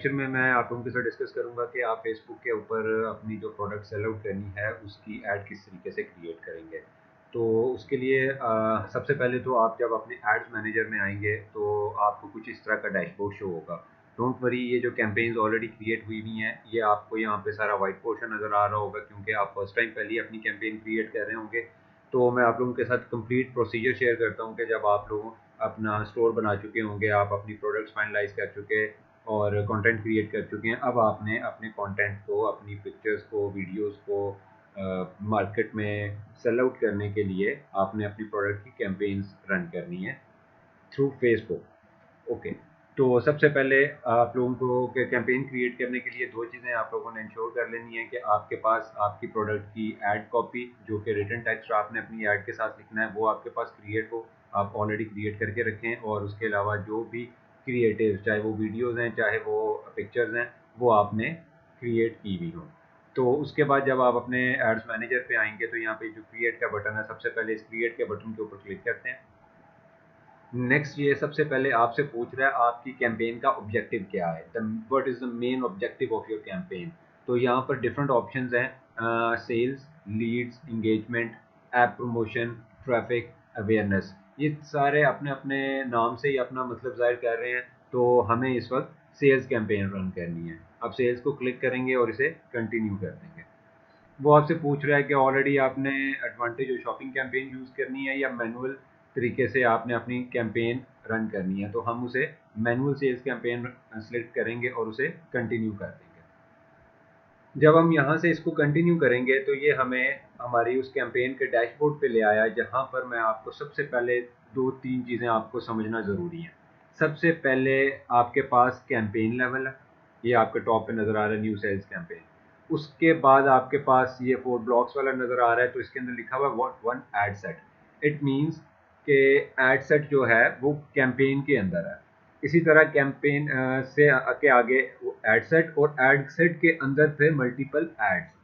Lecture में मैं आप लोगों के साथ डिस्कस करूंगा कि आप फेसबुक के ऊपर अपनी जो प्रोडक्ट सेल आउट करनी है उसकी ऐड किस तरीके से क्रिएट करेंगे। तो उसके लिए सबसे पहले तो आप जब अपने एड्स मैनेजर में आएंगे तो आपको कुछ इस तरह का डैशबोर्ड शो होगा। डोंट वरी, ये जो कैंपेन्स ऑलरेडी क्रिएट हुई हुई हैं ये आपको यहाँ पे सारा वाइट पोर्शन नज़र आ रहा होगा, क्योंकि आप फर्स्ट टाइम पहले ही अपनी कैंपेन क्रिएट कर रहे होंगे। तो मैं आप लोगों के साथ कंप्लीट प्रोसीजर शेयर करता हूँ कि जब आप लोग अपना स्टोर बना चुके होंगे, आप अपनी प्रोडक्ट्स फाइनलाइज कर चुके और कंटेंट क्रिएट कर चुके हैं, अब आपने अपने कंटेंट को, अपनी पिक्चर्स को, वीडियोस को मार्केट में सेल आउट करने के लिए आपने अपनी प्रोडक्ट की कैंपेन्स रन करनी है थ्रू फेसबुक। ओके, तो सबसे पहले आप लोगों को कैंपेन क्रिएट करने के लिए दो चीज़ें आप लोगों ने इंश्योर कर लेनी है कि आपके पास आपकी प्रोडक्ट की एड कॉपी, जो कि रिटन टेक्स्ट आपने अपनी ऐड के साथ लिखना है, वो आपके पास क्रिएट हो, आप ऑलरेडी क्रिएट करके रखें। और उसके अलावा जो भी क्रिएटिव, चाहे वो वीडियोज़ हैं चाहे वो पिक्चर्स हैं, वो आपने क्रिएट की हुई हो। तो उसके बाद जब आप अपने एड्स मैनेजर पे आएंगे तो यहाँ पे जो क्रिएट का बटन है, सबसे पहले इस क्रिएट के बटन के ऊपर क्लिक करते हैं। नेक्स्ट ये सबसे पहले आपसे पूछ रहा है आपकी कैंपेन का ऑब्जेक्टिव क्या है, what is the main objective of your campaign. तो यहाँ पर डिफरेंट ऑप्शंस हैं, sales, leads, engagement, app promotion, traffic, awareness. ये सारे अपने अपने नाम से ही अपना मतलब जाहिर कर रहे हैं। तो हमें इस वक्त सेल्स कैंपेन रन करनी है। अब सेल्स को क्लिक करेंगे और इसे कंटिन्यू कर देंगे। वो आपसे पूछ रहा है कि ऑलरेडी आपने एडवांटेज और शॉपिंग कैंपेन यूज़ करनी है या मैनुअल तरीके से आपने अपनी कैंपेन रन करनी है। तो हम उसे मैनुअल सेल्स कैंपेन सेलेक्ट करेंगे और उसे कंटिन्यू कर देंगे। जब हम यहाँ से इसको कंटिन्यू करेंगे तो ये हमें हमारी उस कैंपेन के डैशबोर्ड पे ले आया, जहाँ पर मैं आपको सबसे पहले दो तीन चीज़ें आपको समझना ज़रूरी है। सबसे पहले आपके पास कैंपेन लेवल है, ये आपके टॉप पे नज़र आ रहा है, न्यू सेल्स कैंपेन। उसके बाद आपके पास ये 4 ब्लॉक्स वाला नज़र आ रहा है, तो इसके अंदर लिखा हुआ है what one ad set. It means कि एड सेट जो है वो कैंपेन के अंदर है। इसी तरह कैंपेन से के आगे एड सेट, और एड सेट के अंदर फिर मल्टीपल एड्स।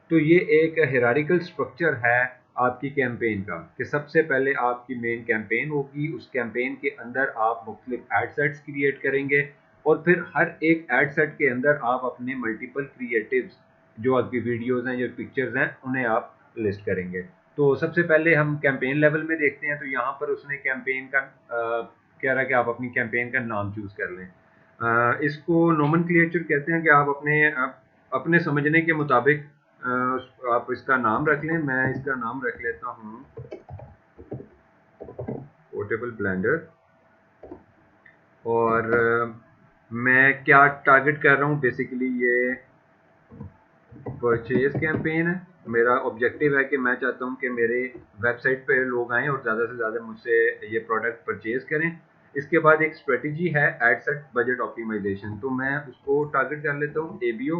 तो ये एक हिरारिकल स्ट्रक्चर है आपकी कैंपेन का, कि सबसे पहले आपकी मेन कैंपेन होगी, उस कैंपेन के अंदर आप मुख्तलिफ एड सेट्स क्रिएट करेंगे और फिर हर एक एड सेट के अंदर आप अपने मल्टीपल क्रिएटिव्स, जो आपकी वीडियोज़ हैं, जो पिक्चर्स हैं, उन्हें आप लिस्ट करेंगे। तो सबसे पहले हम कैंपेन लेवल में देखते हैं। तो यहाँ पर उसने कैंपेन का कह रहा है कि आप अपनी कैंपेन का नाम चूज़ कर लें। इसको नोमेनक्लेचर कहते हैं, कि आप अपने समझने के मुताबिक आप इसका नाम रख लें। मैं इसका नाम रख लेता हूँ पोर्टेबल ब्लेंडर। और मैं क्या टारगेट कर रहा हूँ, बेसिकली ये परचेज कैंपेन है। मेरा ऑब्जेक्टिव है कि मैं चाहता हूँ कि मेरे वेबसाइट पे लोग आएँ और ज़्यादा से ज़्यादा मुझसे ये प्रोडक्ट परचेज करें। इसके बाद एक स्ट्रेटजी है एड सेट बजट ऑप्टिमाइजेशन, तो मैं उसको टारगेट कर लेता हूँ एबीओ,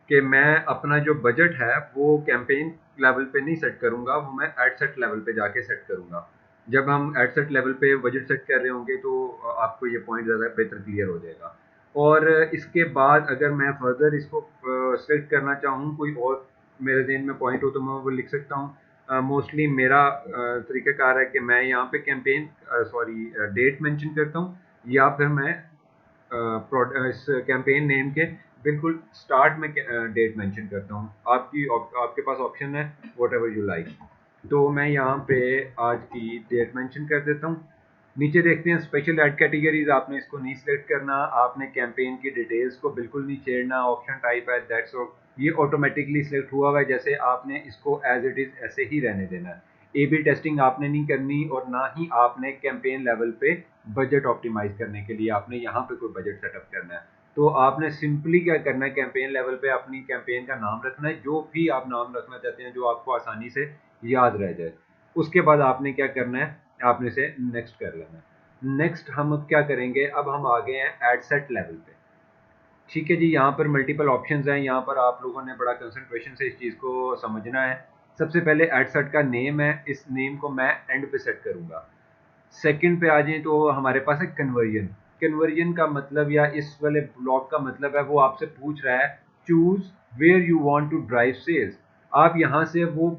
कि मैं अपना जो बजट है वो कैंपेन लेवल पे नहीं सेट करूँगा, वो मैं एड सेट लेवल पे जाके सेट करूँगा। जब हम एड सेट लेवल पे बजट सेट कर रहे होंगे तो आपको ये पॉइंट ज़्यादा बेहतर क्लियर हो जाएगा। और इसके बाद अगर मैं फर्दर इसको सेलेक्ट करना चाहूँ, कोई और मेरे ज़हन में पॉइंट हो तो मैं वो लिख सकता हूँ। मोस्टली मेरा तरीक़ाकार है कि मैं यहाँ पे कैंपेन डेट मेंशन करता हूँ, या फिर मैं इस कैंपेन नेम के बिल्कुल स्टार्ट में डेट मेंशन करता हूँ। आपके पास ऑप्शन है व्हाटएवर यू लाइक। तो मैं यहाँ पे आज की डेट मेंशन कर देता हूँ। नीचे देखते हैं स्पेशल ऐड कैटेगरीज, आपने इसको नहीं सिलेक्ट करना, आपने कैंपेन की डिटेल्स को बिल्कुल नहीं छेड़ना। ऑप्शन टाइप है दैट्स ऑल, ये ऑटोमेटिकली सिलेक्ट हुआ हुआ है, जैसे आपने इसको एज इट इज़ ऐसे ही रहने देना है। ए-बी टेस्टिंग आपने नहीं करनी, और ना ही आपने कैंपेन लेवल पे बजट ऑप्टिमाइज करने के लिए आपने यहाँ पे कोई बजट सेटअप करना है। तो आपने सिंपली क्या करना है, कैंपेन लेवल पे अपनी कैंपेन का नाम रखना है, जो भी आप नाम रखना चाहते हैं, जो आपको आसानी से याद रह जाए। उसके बाद आपने क्या करना है, आपने इसे नेक्स्ट कर लेना है। नेक्स्ट हम अब क्या करेंगे, अब हम आ गए हैं एड सेट लेवल पे। ठीक है जी, यहाँ पर मल्टीपल ऑप्शंस हैं, यहाँ पर आप लोगों ने बड़ा कंसंट्रेशन से इस चीज़ को समझना है। सबसे पहले एड सेट का नेम है, इस नेम को मैं एंड पे सेट करूँगा। सेकंड पे आ जाएँ तो हमारे पास है कन्वर्जन। कन्वर्जन का मतलब, या इस वाले ब्लॉक का मतलब है, वो आपसे पूछ रहा है choose where you want to drive sales. आप यहाँ से वो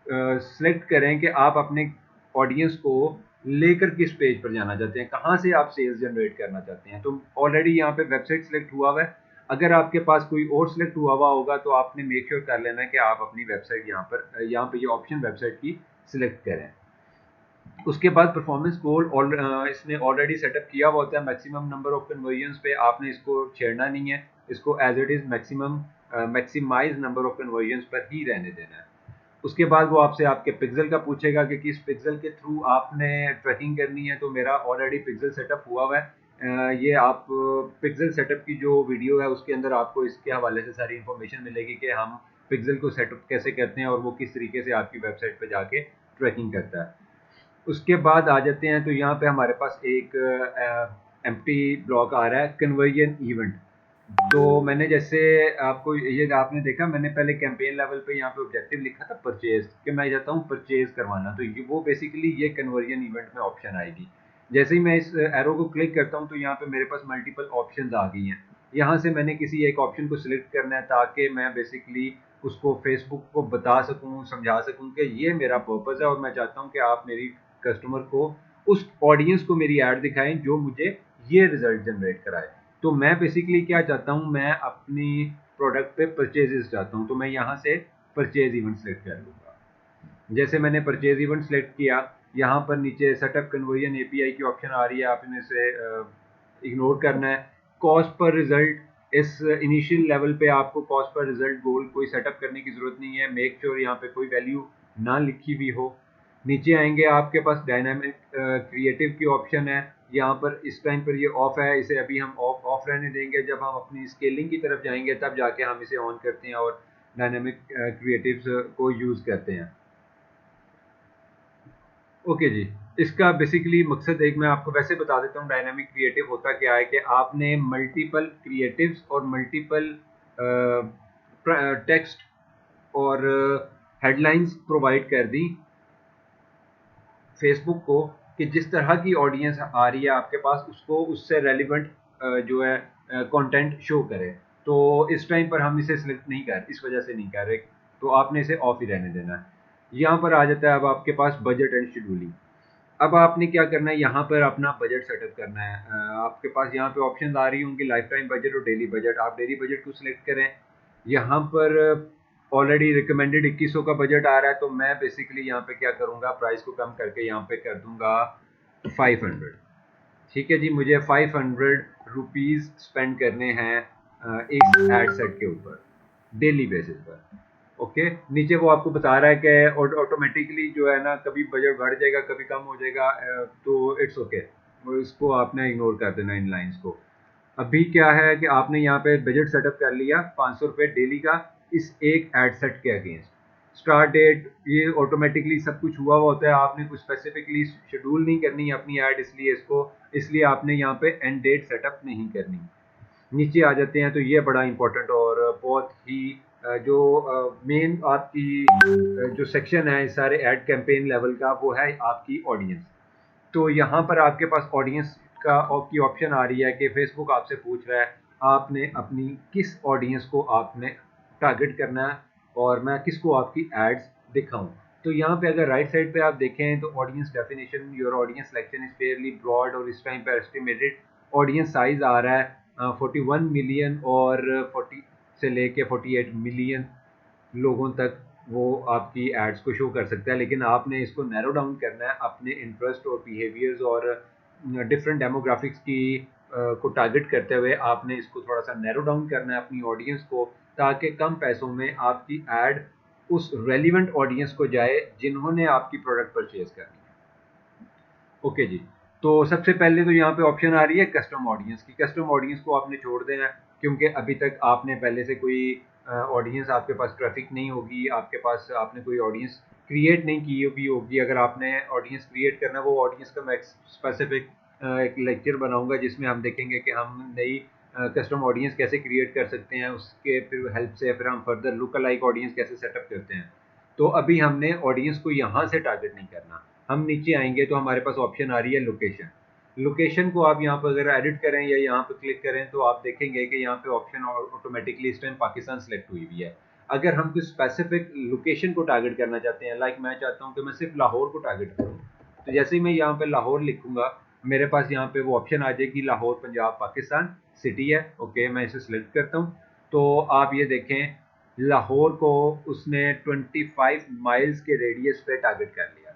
सेलेक्ट करें कि आप अपने ऑडियंस को लेकर किस पेज पर जाना चाहते हैं, कहाँ से आप सेल्स जनरेट करना चाहते हैं। तो ऑलरेडी यहाँ पे वेबसाइट सेलेक्ट हुआ हुआ है। अगर आपके पास कोई और सिलेक्ट हुआ होगा तो आपने मेक श्योर कर लेना है कि आप अपनी वेबसाइट यहाँ पे ये ऑप्शन वेबसाइट की सिलेक्ट करें। उसके बाद परफॉर्मेंस गोल इसने ऑलरेडी सेटअप किया हुआ होता है। मैक्सिमम नंबर ऑफ कन्वर्जन्स पे आपने इसको छेड़ना नहीं है, इसको as it is maximise number of conversions पर ही रहने देना है। उसके बाद वो आपसे आपके पिक्सल का पूछेगा कि किस पिक्सल के थ्रू आपने ट्रैकिंग करनी है। तो मेरा ऑलरेडी पिक्सल सेटअप हुआ हुआ है। ये आप पिक्सल सेटअप की जो वीडियो है उसके अंदर आपको इसके हवाले से सारी इन्फॉर्मेशन मिलेगी कि हम पिक्सल को सेटअप कैसे करते हैं और वो किस तरीके से आपकी वेबसाइट पे जाके ट्रैकिंग करता है। उसके बाद आ जाते हैं तो यहाँ पे हमारे पास एक एम्प्टी ब्लॉक आ रहा है, कन्वर्जन इवेंट। तो मैंने जैसे आपको ये आपने देखा, मैंने पहले कैंपेन लेवल पे यहाँ पे ऑब्जेक्टिव लिखा था परचेज, कि मैं चाहता हूँ परचेज करवाना। तो ये वो बेसिकली ये कन्वर्जन इवेंट में ऑप्शन आएगी। जैसे ही मैं इस एरो को क्लिक करता हूँ तो यहाँ पे मेरे पास मल्टीपल ऑप्शंस आ गई हैं। यहाँ से मैंने किसी एक ऑप्शन को सिलेक्ट करना है ताकि मैं बेसिकली उसको फेसबुक को बता सकूँ, समझा सकूँ कि ये मेरा पर्पज़ है और मैं चाहता हूँ कि आप मेरी कस्टमर को, उस ऑडियंस को मेरी ऐड दिखाएं जो मुझे ये रिजल्ट जनरेट कराए। तो मैं बेसिकली क्या चाहता हूँ, मैं अपनी प्रोडक्ट पे परचेजेस चाहता हूँ। तो मैं यहाँ से परचेज इवेंट सेलेक्ट कर लूँगा। जैसे मैंने परचेज इवेंट सेलेक्ट किया, यहाँ पर नीचे सेटअप कन्वर्जन एपीआई की ऑप्शन आ रही है, आपने इसे इग्नोर करना है। कॉस्ट पर रिजल्ट, इस इनिशियल लेवल पे आपको कॉस्ट पर रिजल्ट गोल कोई सेटअप करने की जरूरत नहीं है। मेक श्योर यहाँ पे कोई वैल्यू ना लिखी हुई हो। नीचे आएंगे आपके पास डायनामिक क्रिएटिव की ऑप्शन है। यहाँ पर इस टाइम पर ये ऑफ है, इसे अभी हम ऑफ रहने देंगे। जब हम अपनी स्केलिंग की तरफ जाएंगे तब जाके हम इसे ऑन करते हैं और डायनामिक क्रिएटिव्स को यूज करते हैं। ओके जी। इसका बेसिकली मकसद एक मैं आपको वैसे बता देता हूँ, डायनामिक क्रिएटिव होता क्या है कि आपने मल्टीपल क्रिएटिव्स और मल्टीपल टेक्स्ट और हेडलाइंस प्रोवाइड कर दी फेसबुक को कि जिस तरह की ऑडियंस आ रही है आपके पास उसको उससे रेलिवेंट जो है कंटेंट शो करे। तो इस टाइम पर हम इसे सिलेक्ट नहीं कर, इस वजह से नहीं कर रहे। तो आपने इसे ऑफ ही रहने देना है। यहाँ पर आ जाता है अब आपके पास बजट एंड शेड्यूलिंग। अब आपने क्या करना है, यहाँ पर अपना बजट सेटअप करना है। आपके पास यहाँ पे ऑप्शन आ रही होंगी, लाइफ टाइम बजट और डेली बजट। आप डेली बजट को सिलेक्ट करें। यहाँ पर ऑलरेडी रिकमेंडेड 2100 का बजट आ रहा है। तो मैं बेसिकली यहाँ पे क्या करूँगा, प्राइस को कम करके यहाँ पे कर दूंगा 500। ठीक है जी, मुझे 500 रुपीज़ स्पेंड करने हैं एक एड सेट के ऊपर डेली बेसिस पर। ओके, नीचे वो आपको बता रहा है कि ऑटोमेटिकली जो है ना, कभी बजट बढ़ जाएगा कभी कम हो जाएगा। तो इट्स ओके, वो इसको आपने इग्नोर कर देना इन लाइंस को। अभी क्या है कि आपने यहाँ पे बजट सेटअप कर लिया 500 रुपये डेली का इस एक एड सेट के अगेंस्ट। स्टार्ट डेट ये ऑटोमेटिकली सब कुछ हुआ हुआ होता है, आपने कुछ स्पेसिफिकली शेड्यूल नहीं करनी है अपनी ऐड, इसलिए आपने यहाँ पे एंड डेट सेटअप नहीं करनी। नीचे आ जाते हैं तो ये बड़ा इंपॉर्टेंट और बहुत ही जो मेन आपकी जो सेक्शन है सारे एड कैंपेन लेवल का, वो है आपकी ऑडियंस। तो यहाँ पर आपके पास ऑडियंस की ऑप्शन आ रही है कि फेसबुक आपसे पूछ रहा है आपने अपनी किस ऑडियंस को आपने टारगेट करना है और मैं किसको आपकी एड्स दिखाऊं। तो यहाँ पे अगर राइट साइड पे आप देखें तो audience definition, your audience selection is fairly broad, और इस टाइम पे एस्टिमेटेड ऑडियंस साइज आ रहा है 41 मिलियन और 40 से लेके 48 मिलियन लोगों तक वो आपकी एड्स को शो कर सकता है। लेकिन आपने इसको नैरो डाउन करना है अपने इंटरेस्ट और बिहेवियर्स और डिफरेंट डेमोग्राफिक्स की को टारगेट करते हुए आपने इसको थोड़ा सा नैरो डाउन करना है अपनी ऑडियंस को, ताकि कम पैसों में आपकी एड उस रेलिवेंट ऑडियंस को जाए जिन्होंने आपकी प्रोडक्ट परचेज करनी है। ओके जी। तो सबसे पहले तो यहाँ पे ऑप्शन आ रही है कस्टम ऑडियंस की। कस्टम ऑडियंस को आपने छोड़ देना है क्योंकि अभी तक आपने पहले से कोई ऑडियंस, आपके पास ट्रैफिक नहीं होगी, आपके पास आपने कोई ऑडियंस क्रिएट नहीं की भी होगी। अगर आपने ऑडियंस क्रिएट करना है, वो ऑडियंस का मैं स्पेसिफिक एक लेक्चर बनाऊंगा जिसमें हम देखेंगे कि हम नई कस्टम ऑडियंस कैसे क्रिएट कर सकते हैं, उसके फिर हेल्प से फिर हम फर्दर लुक अलाइक ऑडियंस कैसे सेटअप करते हैं। तो अभी हमने ऑडियंस को यहाँ से टारगेट नहीं करना। हम नीचे आएंगे तो हमारे पास ऑप्शन आ रही है लोकेशन। लोकेशन को आप यहाँ पर अगर एडिट करें या यहाँ पर क्लिक करें तो आप देखेंगे कि यहाँ पे ऑप्शन ऑटोमेटिकली इस टाइम पाकिस्तान सेलेक्ट हुई हुई है। अगर हम कुछ स्पेसिफिक लोकेशन को टारगेट करना चाहते हैं, लाइक मैं चाहता हूँ कि मैं सिर्फ लाहौर को टारगेट करूँ, तो जैसे ही मैं यहाँ पे लाहौर लिखूंगा मेरे पास यहाँ पे वो ऑप्शन आ जाएगी लाहौर पंजाब पाकिस्तान सिटी है। ओके, मैं इसे सिलेक्ट करता हूँ। तो आप ये देखें लाहौर को उसने 25 माइल्स के रेडियस पे टारगेट कर लिया।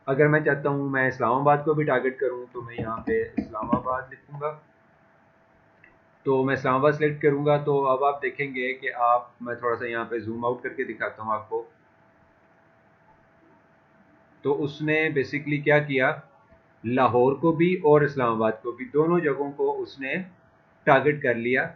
अगर मैं चाहता हूँ मैं इस्लामाबाद को भी टारगेट करूँ तो मैं यहाँ पे इस्लामाबाद लिखूंगा। तो मैं इस्लामाबाद सेलेक्ट करूंगा तो अब आप देखेंगे कि आप, मैं थोड़ा सा यहाँ पे जूम आउट करके दिखाता हूँ आपको। तो उसने बेसिकली क्या किया, लाहौर को भी और इस्लामाबाद को भी, दोनों जगहों को उसने टारगेट कर लिया।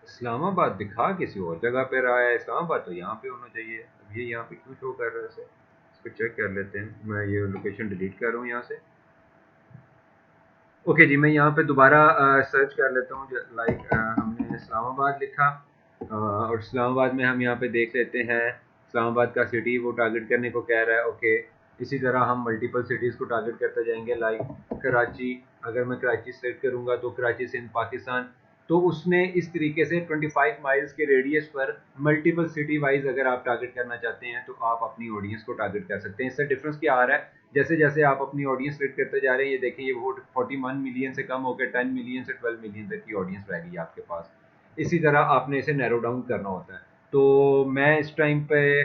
इस्लामाबाद दिखा किसी और जगह पे रहा है, इस्लामाबाद तो यहाँ पे होना चाहिए। अब ये यहाँ पे क्यों शो कर रहा है इसे, इसको चेक कर लेते हैं। मैं ये लोकेशन डिलीट कर रहा हूँ यहाँ से। ओके जी, मैं यहाँ पे दोबारा सर्च कर लेता हूँ। लाइक हमने इस्लामाबाद लिखा और इस्लामाबाद में हम यहाँ पे देख लेते हैं इस्लामाबाद का सिटी वो टारगेट करने को कह रहा है। ओके, इसी तरह हम मल्टीपल सिटीज़ को टारगेट करते जाएंगे। लाइक कराची, अगर मैं कराची सेलेक्ट करूँगा तो कराची सिंध पाकिस्तान। तो उसने इस तरीके से 25 माइल्स के रेडियस पर मल्टीपल सिटी वाइज अगर आप टारगेट करना चाहते हैं तो आप अपनी ऑडियंस को टारगेट कर सकते हैं। इससे डिफरेंस क्या आ रहा है, जैसे जैसे आप अपनी ऑडियंस सेट करते जा रहे हैं, ये देखें ये वोट 41 मिलियन से कम होकर 10 मिलियन से 12 मिलियन तक की ऑडियंस रह गई आपके पास। इसी तरह आपने इसे नैरो डाउन करना होता है। तो मैं इस टाइम पे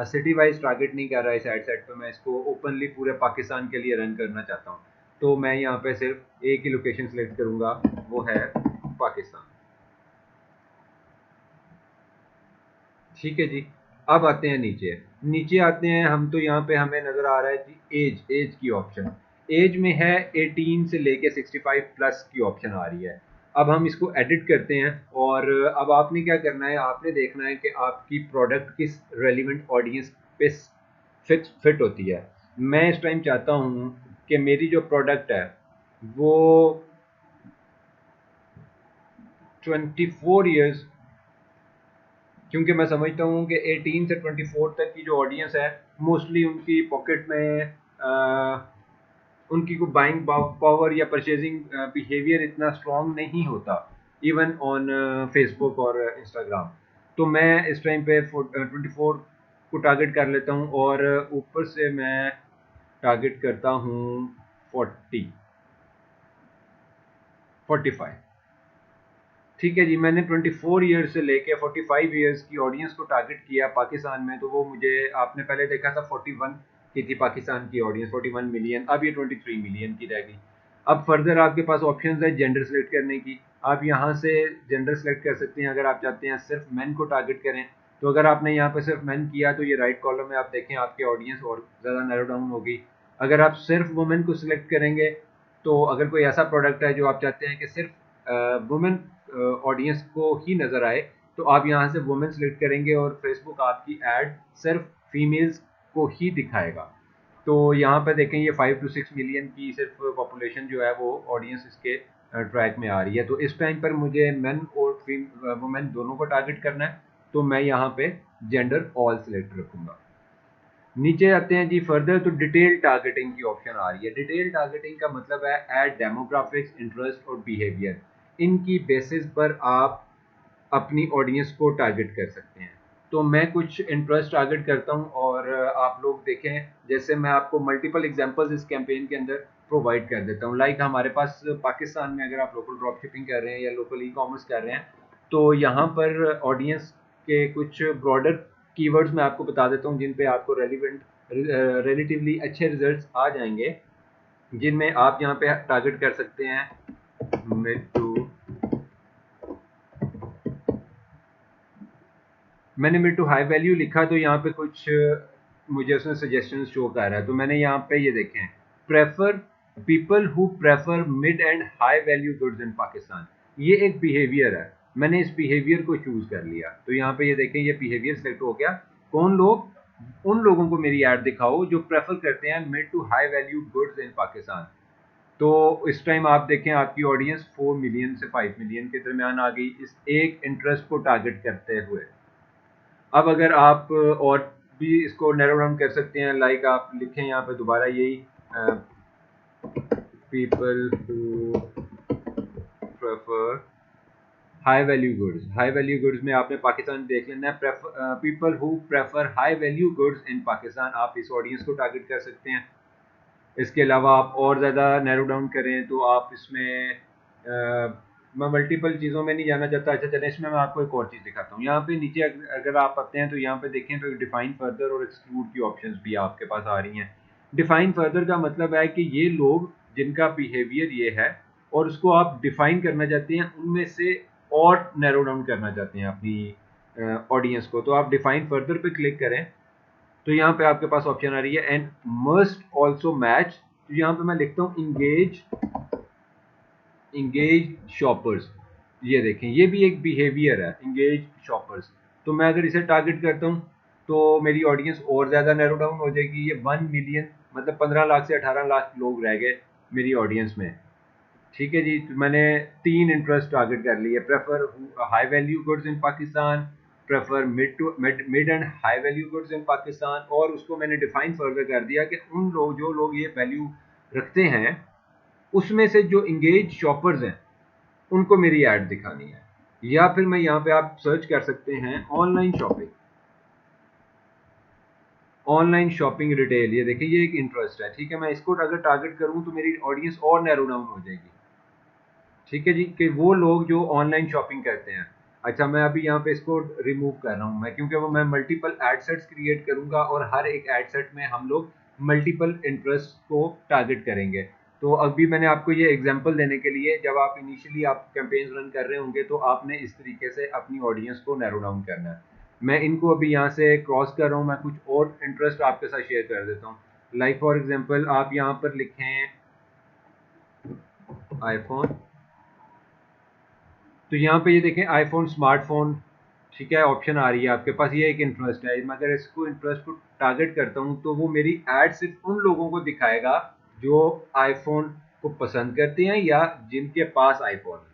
सिटी वाइज टारगेट नहीं कर रहा इस एड सेट पे, मैं इसको ओपनली पूरे पाकिस्तान के लिए रन करना चाहता हूँ। तो मैं यहाँ पे सिर्फ एक ही लोकेशन सेलेक्ट करूँगा, वो है पाकिस्तान। ठीक है जी। अब आते हैं नीचे, नीचे आते हैं हम तो यहाँ पे हमें नज़र आ रहा है जी एज की ऑप्शन। एज में है 18 से लेके 65 प्लस की ऑप्शन आ रही है। अब हम इसको एडिट करते हैं और अब आपने क्या करना है, आपने देखना है कि आपकी प्रोडक्ट किस रेलिवेंट ऑडियंस पे फिट होती है। मैं इस टाइम चाहता हूँ कि मेरी जो प्रोडक्ट है वो 24 ईयर्स, क्योंकि मैं समझता हूँ कि 18 से 24 तक की जो ऑडियंस है मोस्टली उनकी पॉकेट में उनकी कोई बाइंग पावर या परचेजिंग बिहेवियर इतना स्ट्रॉन्ग नहीं होता, इवन ऑन फेसबुक और इंस्टाग्राम। तो मैं इस टाइम पे 24 को टारगेट कर लेता हूँ और ऊपर से मैं टारगेट करता हूँ 45। ठीक है जी, मैंने 24 ईयर्स से लेके 45 ईयर्स की ऑडियंस को टारगेट किया पाकिस्तान में। तो वो मुझे, आपने पहले देखा था 41 की थी पाकिस्तान की ऑडियंस, 41 मिलियन, अब ये 23 मिलियन की रह गई। अब फर्दर आपके पास ऑप्शंस है जेंडर सेलेक्ट करने की। आप यहाँ से जेंडर सेलेक्ट कर सकते हैं अगर आप चाहते हैं सिर्फ मेन को टारगेट करें। तो अगर आपने यहाँ पे सिर्फ मेन किया तो ये राइट कॉलम में आप देखें आपकी ऑडियंस और ज़्यादा नैरो डाउन होगी। अगर आप सिर्फ वुमेन को सिलेक्ट करेंगे, तो अगर कोई ऐसा प्रोडक्ट है जो आप चाहते हैं कि सिर्फ वुमेन ऑडियंस को ही नज़र आए, तो आप यहाँ से वुमेन सेलेक्ट करेंगे और फेसबुक आपकी एड सिर्फ फीमेल्स को ही दिखाएगा। तो यहाँ पे देखें ये 5 to 6 मिलियन की सिर्फ पॉपुलेशन जो है वो ऑडियंस इसके ट्रैक में आ रही है। तो इस टाइम पर मुझे मेन और वुमेन दोनों को टारगेट करना है, तो मैं यहाँ पे जेंडर ऑल सेलेक्ट रखूँगा। नीचे आते हैं जी फर्दर, तो डिटेल टारगेटिंग की ऑप्शन आ रही है। डिटेल टारगेटिंग का मतलब है एड डेमोग्राफिक्स, इंटरेस्ट और बिहेवियर, इनकी बेसिस पर आप अपनी ऑडियंस को टारगेट कर सकते हैं। तो मैं कुछ इंटरेस्ट टारगेट करता हूं और आप लोग देखें, जैसे मैं आपको मल्टीपल एग्जांपल्स इस कैंपेन के अंदर प्रोवाइड कर देता हूं। लाइक हमारे पास पाकिस्तान में अगर आप लोकल ड्रॉप शिपिंग कर रहे हैं या लोकल ई कॉमर्स कर रहे हैं, तो यहाँ पर ऑडियंस के कुछ ब्रॉडर कीवर्ड्स मैं आपको बता देता हूँ जिन पे आपको रिलेटिवली अच्छे रिजल्ट्स आ जाएंगे, जिनमें आप यहाँ पे टारगेट कर सकते हैं मिड टू, मैंने मिड टू हाई वैल्यू लिखा तो यहाँ पे कुछ मुझे उसमें सजेशन शो कर रहा है। तो मैंने यहाँ पे ये देखे हैं, prefer people who prefer mid and high value goods in Pakistan, ये एक बिहेवियर है। मैंने इस बिहेवियर को चूज कर लिया। तो यहाँ पे ये देखें ये बिहेवियर सेलेक्ट हो गया। कौन लोग, उन लोगों को मेरी ऐड दिखाओ जो प्रेफर करते हैं mid to high value goods in Pakistan. तो इस टाइम आप देखें आपकी ऑडियंस 4 मिलियन से 5 मिलियन के दरमियान आ गई इस एक इंटरेस्ट को टारगेट करते हुए। अब अगर आप और भी इसको नैरो डाउन कर सकते हैं, लाइक आप लिखें यहाँ पे दोबारा यही people who prefer high value goods. High value goods में आपने पाकिस्तान देख लेना है। People who prefer high value goods in Pakistan, आप इस ऑडियंस को टारगेट कर सकते हैं। इसके अलावा आप और ज़्यादा नैरो डाउन करें तो आप इसमें मैं मल्टीपल चीज़ों में नहीं जाना चाहता। अच्छा चलें, इसमें मैं आपको एक और चीज़ दिखाता हूँ। यहाँ पे नीचे अगर आप आते हैं तो यहाँ पे देखें तो डिफाइन फर्दर और एक्सक्लूड की ऑप्शंस भी आपके पास आ रही हैं। डिफाइन फर्दर का मतलब है कि ये लोग जिनका बिहेवियर ये है और उसको आप डिफाइन करना चाहते हैं, उनमें से और नैरो डाउन करना चाहते हैं अपनी ऑडियंस को, तो आप डिफाइन फर्दर पे क्लिक करें तो यहाँ पे आपके पास ऑप्शन आ रही है एंड मस्ट ऑल्सो मैच। तो यहाँ पे मैं लिखता हूँ इंगेज शॉपर्स। ये देखें, ये भी एक बिहेवियर है, इंगेज शॉपर्स। तो मैं अगर इसे टारगेट करता हूँ तो मेरी ऑडियंस और ज़्यादा नैरो डाउन हो जाएगी। ये 1 मिलियन मतलब 15 लाख से 18 लाख लोग रह गए मेरी ऑडियंस में। ठीक है जी, तो मैंने 3 इंटरेस्ट टारगेट कर लिए। Prefer high value goods in Pakistan, prefer mid and high value goods in Pakistan, और उसको मैंने डिफाइन फर्दर कर दिया कि उन लोग जो लोग ये वैल्यू रखते हैं उसमें से जो इंगेज शॉपर्स हैं उनको मेरी ऐड दिखानी है। या फिर मैं यहाँ पे आप सर्च कर सकते हैं online shopping, online shopping retail. ये देखिए, ये एक इंटरेस्ट है। ठीक है, मैं इसको अगर टारगेट करूँ तो मेरी ऑडियंस और नैरो डाउन हो जाएगी। ठीक है जी, कि वो लोग जो ऑनलाइन शॉपिंग करते हैं। अच्छा, मैं अभी यहाँ पे इसको रिमूव कर रहा हूँ मैं, क्योंकि वो मैं मल्टीपल एड सेट्स क्रिएट करूंगा और हर एक एड सेट में हम लोग मल्टीपल इंटरेस्ट को टारगेट करेंगे। तो अभी मैंने आपको ये एग्जांपल देने के लिए, जब आप इनिशियली आप कैंपेन्स रन कर रहे होंगे तो आपने इस तरीके से अपनी ऑडियंस को नैरो डाउन करना है। मैं इनको अभी यहाँ से क्रॉस कर रहा हूँ, मैं कुछ और इंटरेस्ट आपके साथ शेयर कर देता हूँ। लाइक फॉर एग्जाम्पल आप यहाँ पर लिखें आईफोन, तो यहाँ पे ये देखें आईफोन स्मार्टफोन। ठीक है, ऑप्शन आ रही है आपके पास, ये एक इंटरेस्ट है। मैं अगर इसको इंटरेस्ट को टारगेट करता हूँ तो वो मेरी एड सिर्फ उन लोगों को दिखाएगा जो आईफोन को पसंद करते हैं या जिनके पास आईफोन है।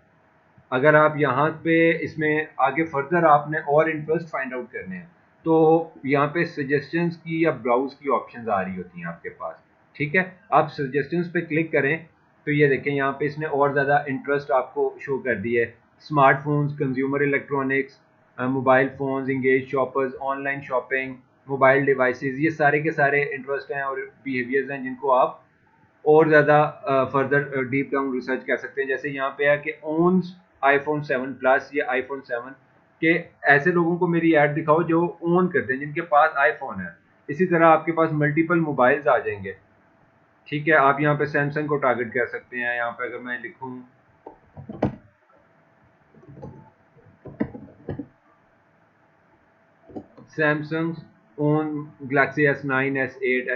अगर आप यहाँ पे इसमें आगे फर्दर आपने और इंटरेस्ट फाइंड आउट करने हैं तो यहाँ पे सजेशंस की या ब्राउज की ऑप्शंस आ रही होती हैं आपके पास। ठीक है, आप सजेशंस पे क्लिक करें तो ये देखें यहाँ पे इसने और ज़्यादा इंटरेस्ट आपको शो कर दिया है। Smartphones, consumer electronics, mobile phones, engage shoppers, online shopping, mobile devices, ये सारे के सारे इंटरेस्ट हैं और बिहेवियर्स हैं जिनको आप और ज़्यादा फर्दर डीप डाउन रिसर्च कर सकते हैं। जैसे यहाँ पे है कि ओन्स आईफोन 7 प्लस या आईफोन 7 के ऐसे लोगों को मेरी ऐड दिखाओ जो ओन करते हैं, जिनके पास आईफोन है। इसी तरह आपके पास मल्टीपल मोबाइल्स आ जाएंगे। ठीक है, आप यहाँ पे सैमसंग को टारगेट कर सकते हैं। यहाँ पे अगर मैं लिखूँ Samsung own Galaxy S9, S8,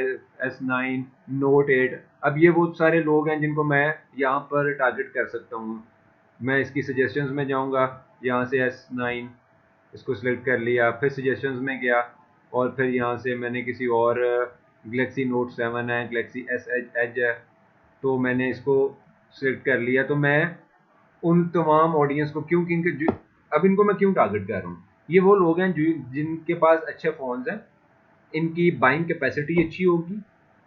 S9, note 8। अब ये वो सारे लोग हैं जिनको मैं यहाँ पर टारगेट कर सकता हूँ। मैं इसकी सजेशंस में जाऊँगा, यहाँ से S9 इसको सिलेक्ट कर लिया, फिर सजेशंस में गया और फिर यहाँ से मैंने किसी और गैलेक्सी नोट 7 है, गैलेक्सी एस एज है, तो मैंने इसको सिलेक्ट कर लिया। तो मैं उन तमाम ऑडियंस को क्योंकि अब इनको मैं क्यों टारगेट कर रहा हूँ, ये वो लोग हैं जो जिनके पास अच्छे फ़ोन्स हैं, इनकी बाइंग कैपेसिटी अच्छी होगी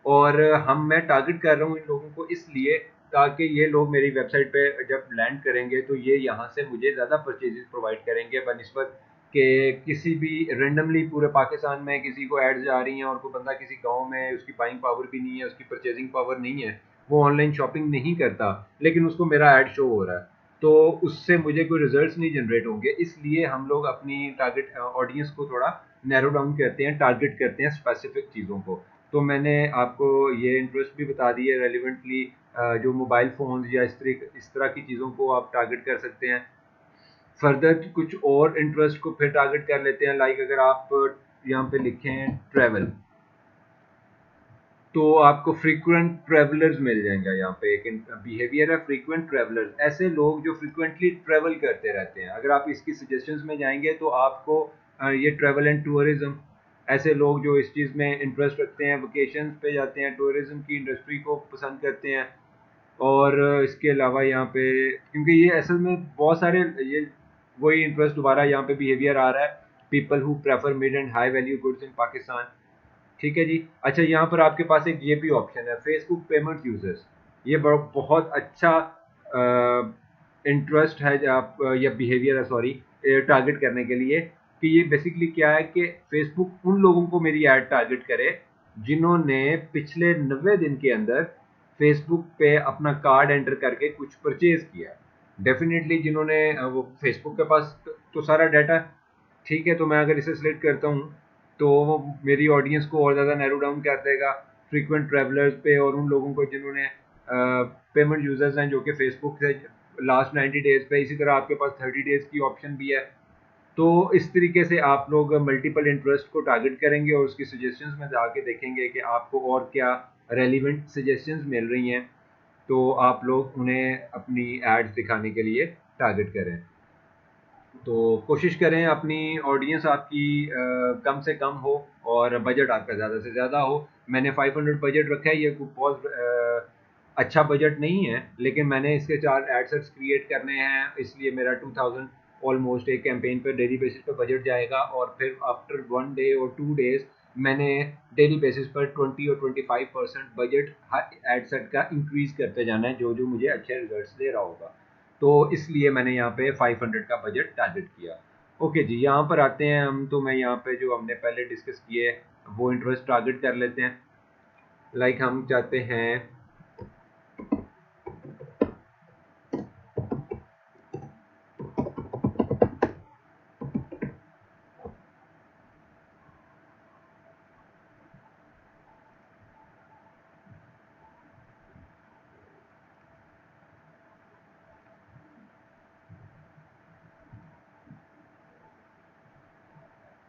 और मैं टारगेट कर रहा हूँ इन लोगों को इसलिए ताकि ये लोग मेरी वेबसाइट पे जब लैंड करेंगे तो ये यहाँ से मुझे ज़्यादा परचेजेस प्रोवाइड करेंगे बनिस्बत कि किसी भी रेंडमली पूरे पाकिस्तान में किसी को एड्स जा रही हैं और कोई बंदा किसी गांव में, उसकी बाइंग पावर भी नहीं है, उसकी परचेजिंग पावर नहीं है, वो ऑनलाइन शॉपिंग नहीं करता, लेकिन उसको मेरा ऐड शो हो रहा है, तो उससे मुझे कोई रिजल्ट्स नहीं जनरेट होंगे। इसलिए हम लोग अपनी टारगेट ऑडियंस को थोड़ा नैरो डाउन करते हैं, टारगेट करते हैं स्पेसिफिक चीज़ों को। तो मैंने आपको ये इंटरेस्ट भी बता दी है रेलिवेंटली, जो मोबाइल फ़ोन्स या इस तरह की चीज़ों को आप टारगेट कर सकते हैं। फर्दर कुछ और इंटरेस्ट को फिर टारगेट कर लेते हैं। लाइक अगर आप यहाँ पे लिखें ट्रैवल, तो आपको फ्रीक्वेंट ट्रैवलर्स मिल जाएंगे। यहाँ पे एक बिहेवियर है फ्रीक्वेंट ट्रैवलर्स, ऐसे लोग जो फ्रीक्वेंटली ट्रैवल करते रहते हैं। अगर आप इसकी सजेशंस में जाएंगे तो आपको ये ट्रैवल एंड टूरिज्म, ऐसे लोग जो इस चीज़ में इंटरेस्ट रखते हैं, वेकेशन पे जाते हैं, टूरिज्म की इंडस्ट्री को पसंद करते हैं। और इसके अलावा यहाँ पे क्योंकि ये असल में बहुत सारे ये वही इंटरेस्ट दोबारा यहाँ पे बिहेवियर आ रहा है, people who prefer mid and high value goods in Pakistan. ठीक है जी। अच्छा, यहाँ पर आपके पास एक ये भी ऑप्शन है फेसबुक पेमेंट यूजर्स। ये बहुत अच्छा इंटरेस्ट है आप या बिहेवियर है, सॉरी, टारगेट करने के लिए, कि ये बेसिकली क्या है कि फेसबुक उन लोगों को मेरी ऐड टारगेट करे जिन्होंने पिछले 90 दिन के अंदर फेसबुक पे अपना कार्ड एंटर करके कुछ परचेज किया। डेफिनेटली जिन्होंने वो फेसबुक के पास तो सारा डाटा, ठीक है, तो मैं अगर इसे सिलेक्ट करता हूँ तो वो मेरी ऑडियंस को और ज़्यादा नैरो डाउन कर देगा फ्रीक्वेंट ट्रैवलर्स पे और उन लोगों को जिन्होंने पेमेंट यूजर्स हैं जो कि फेसबुक से लास्ट 90 डेज पे, इसी तरह आपके पास 30 डेज की ऑप्शन भी है। तो इस तरीके से आप लोग मल्टीपल इंटरेस्ट को टारगेट करेंगे और उसकी सजेशंस में जाके देखेंगे कि आपको और क्या रेलिवेंट सजेशंस मिल रही हैं, तो आप लोग उन्हें अपनी एड्स दिखाने के लिए टारगेट करें। तो कोशिश करें अपनी ऑडियंस आपकी कम से कम हो और बजट आपका ज़्यादा से ज़्यादा हो। मैंने 500 बजट रखा है, ये कोई बहुत अच्छा बजट नहीं है, लेकिन मैंने इसके 4 एडसेट्स क्रिएट करने हैं, इसलिए मेरा 2000 ऑलमोस्ट एक कैंपेन पे डेली बेसिस पे बजट जाएगा और फिर आफ्टर 1 डे और 2 डेज़ मैंने डेली बेसिस पर 20 और 25% बजट हर एडसेट का इंक्रीज़ करते जाना है, जो मुझे अच्छे रिजल्ट्स दे रहा होगा। तो इसलिए मैंने यहाँ पे 500 का बजट टारगेट किया। ओके जी, यहाँ पर आते हैं हम, तो मैं यहाँ पे जो हमने पहले डिस्कस किए वो इंटरेस्ट टारगेट कर लेते हैं। लाइक हम चाहते हैं,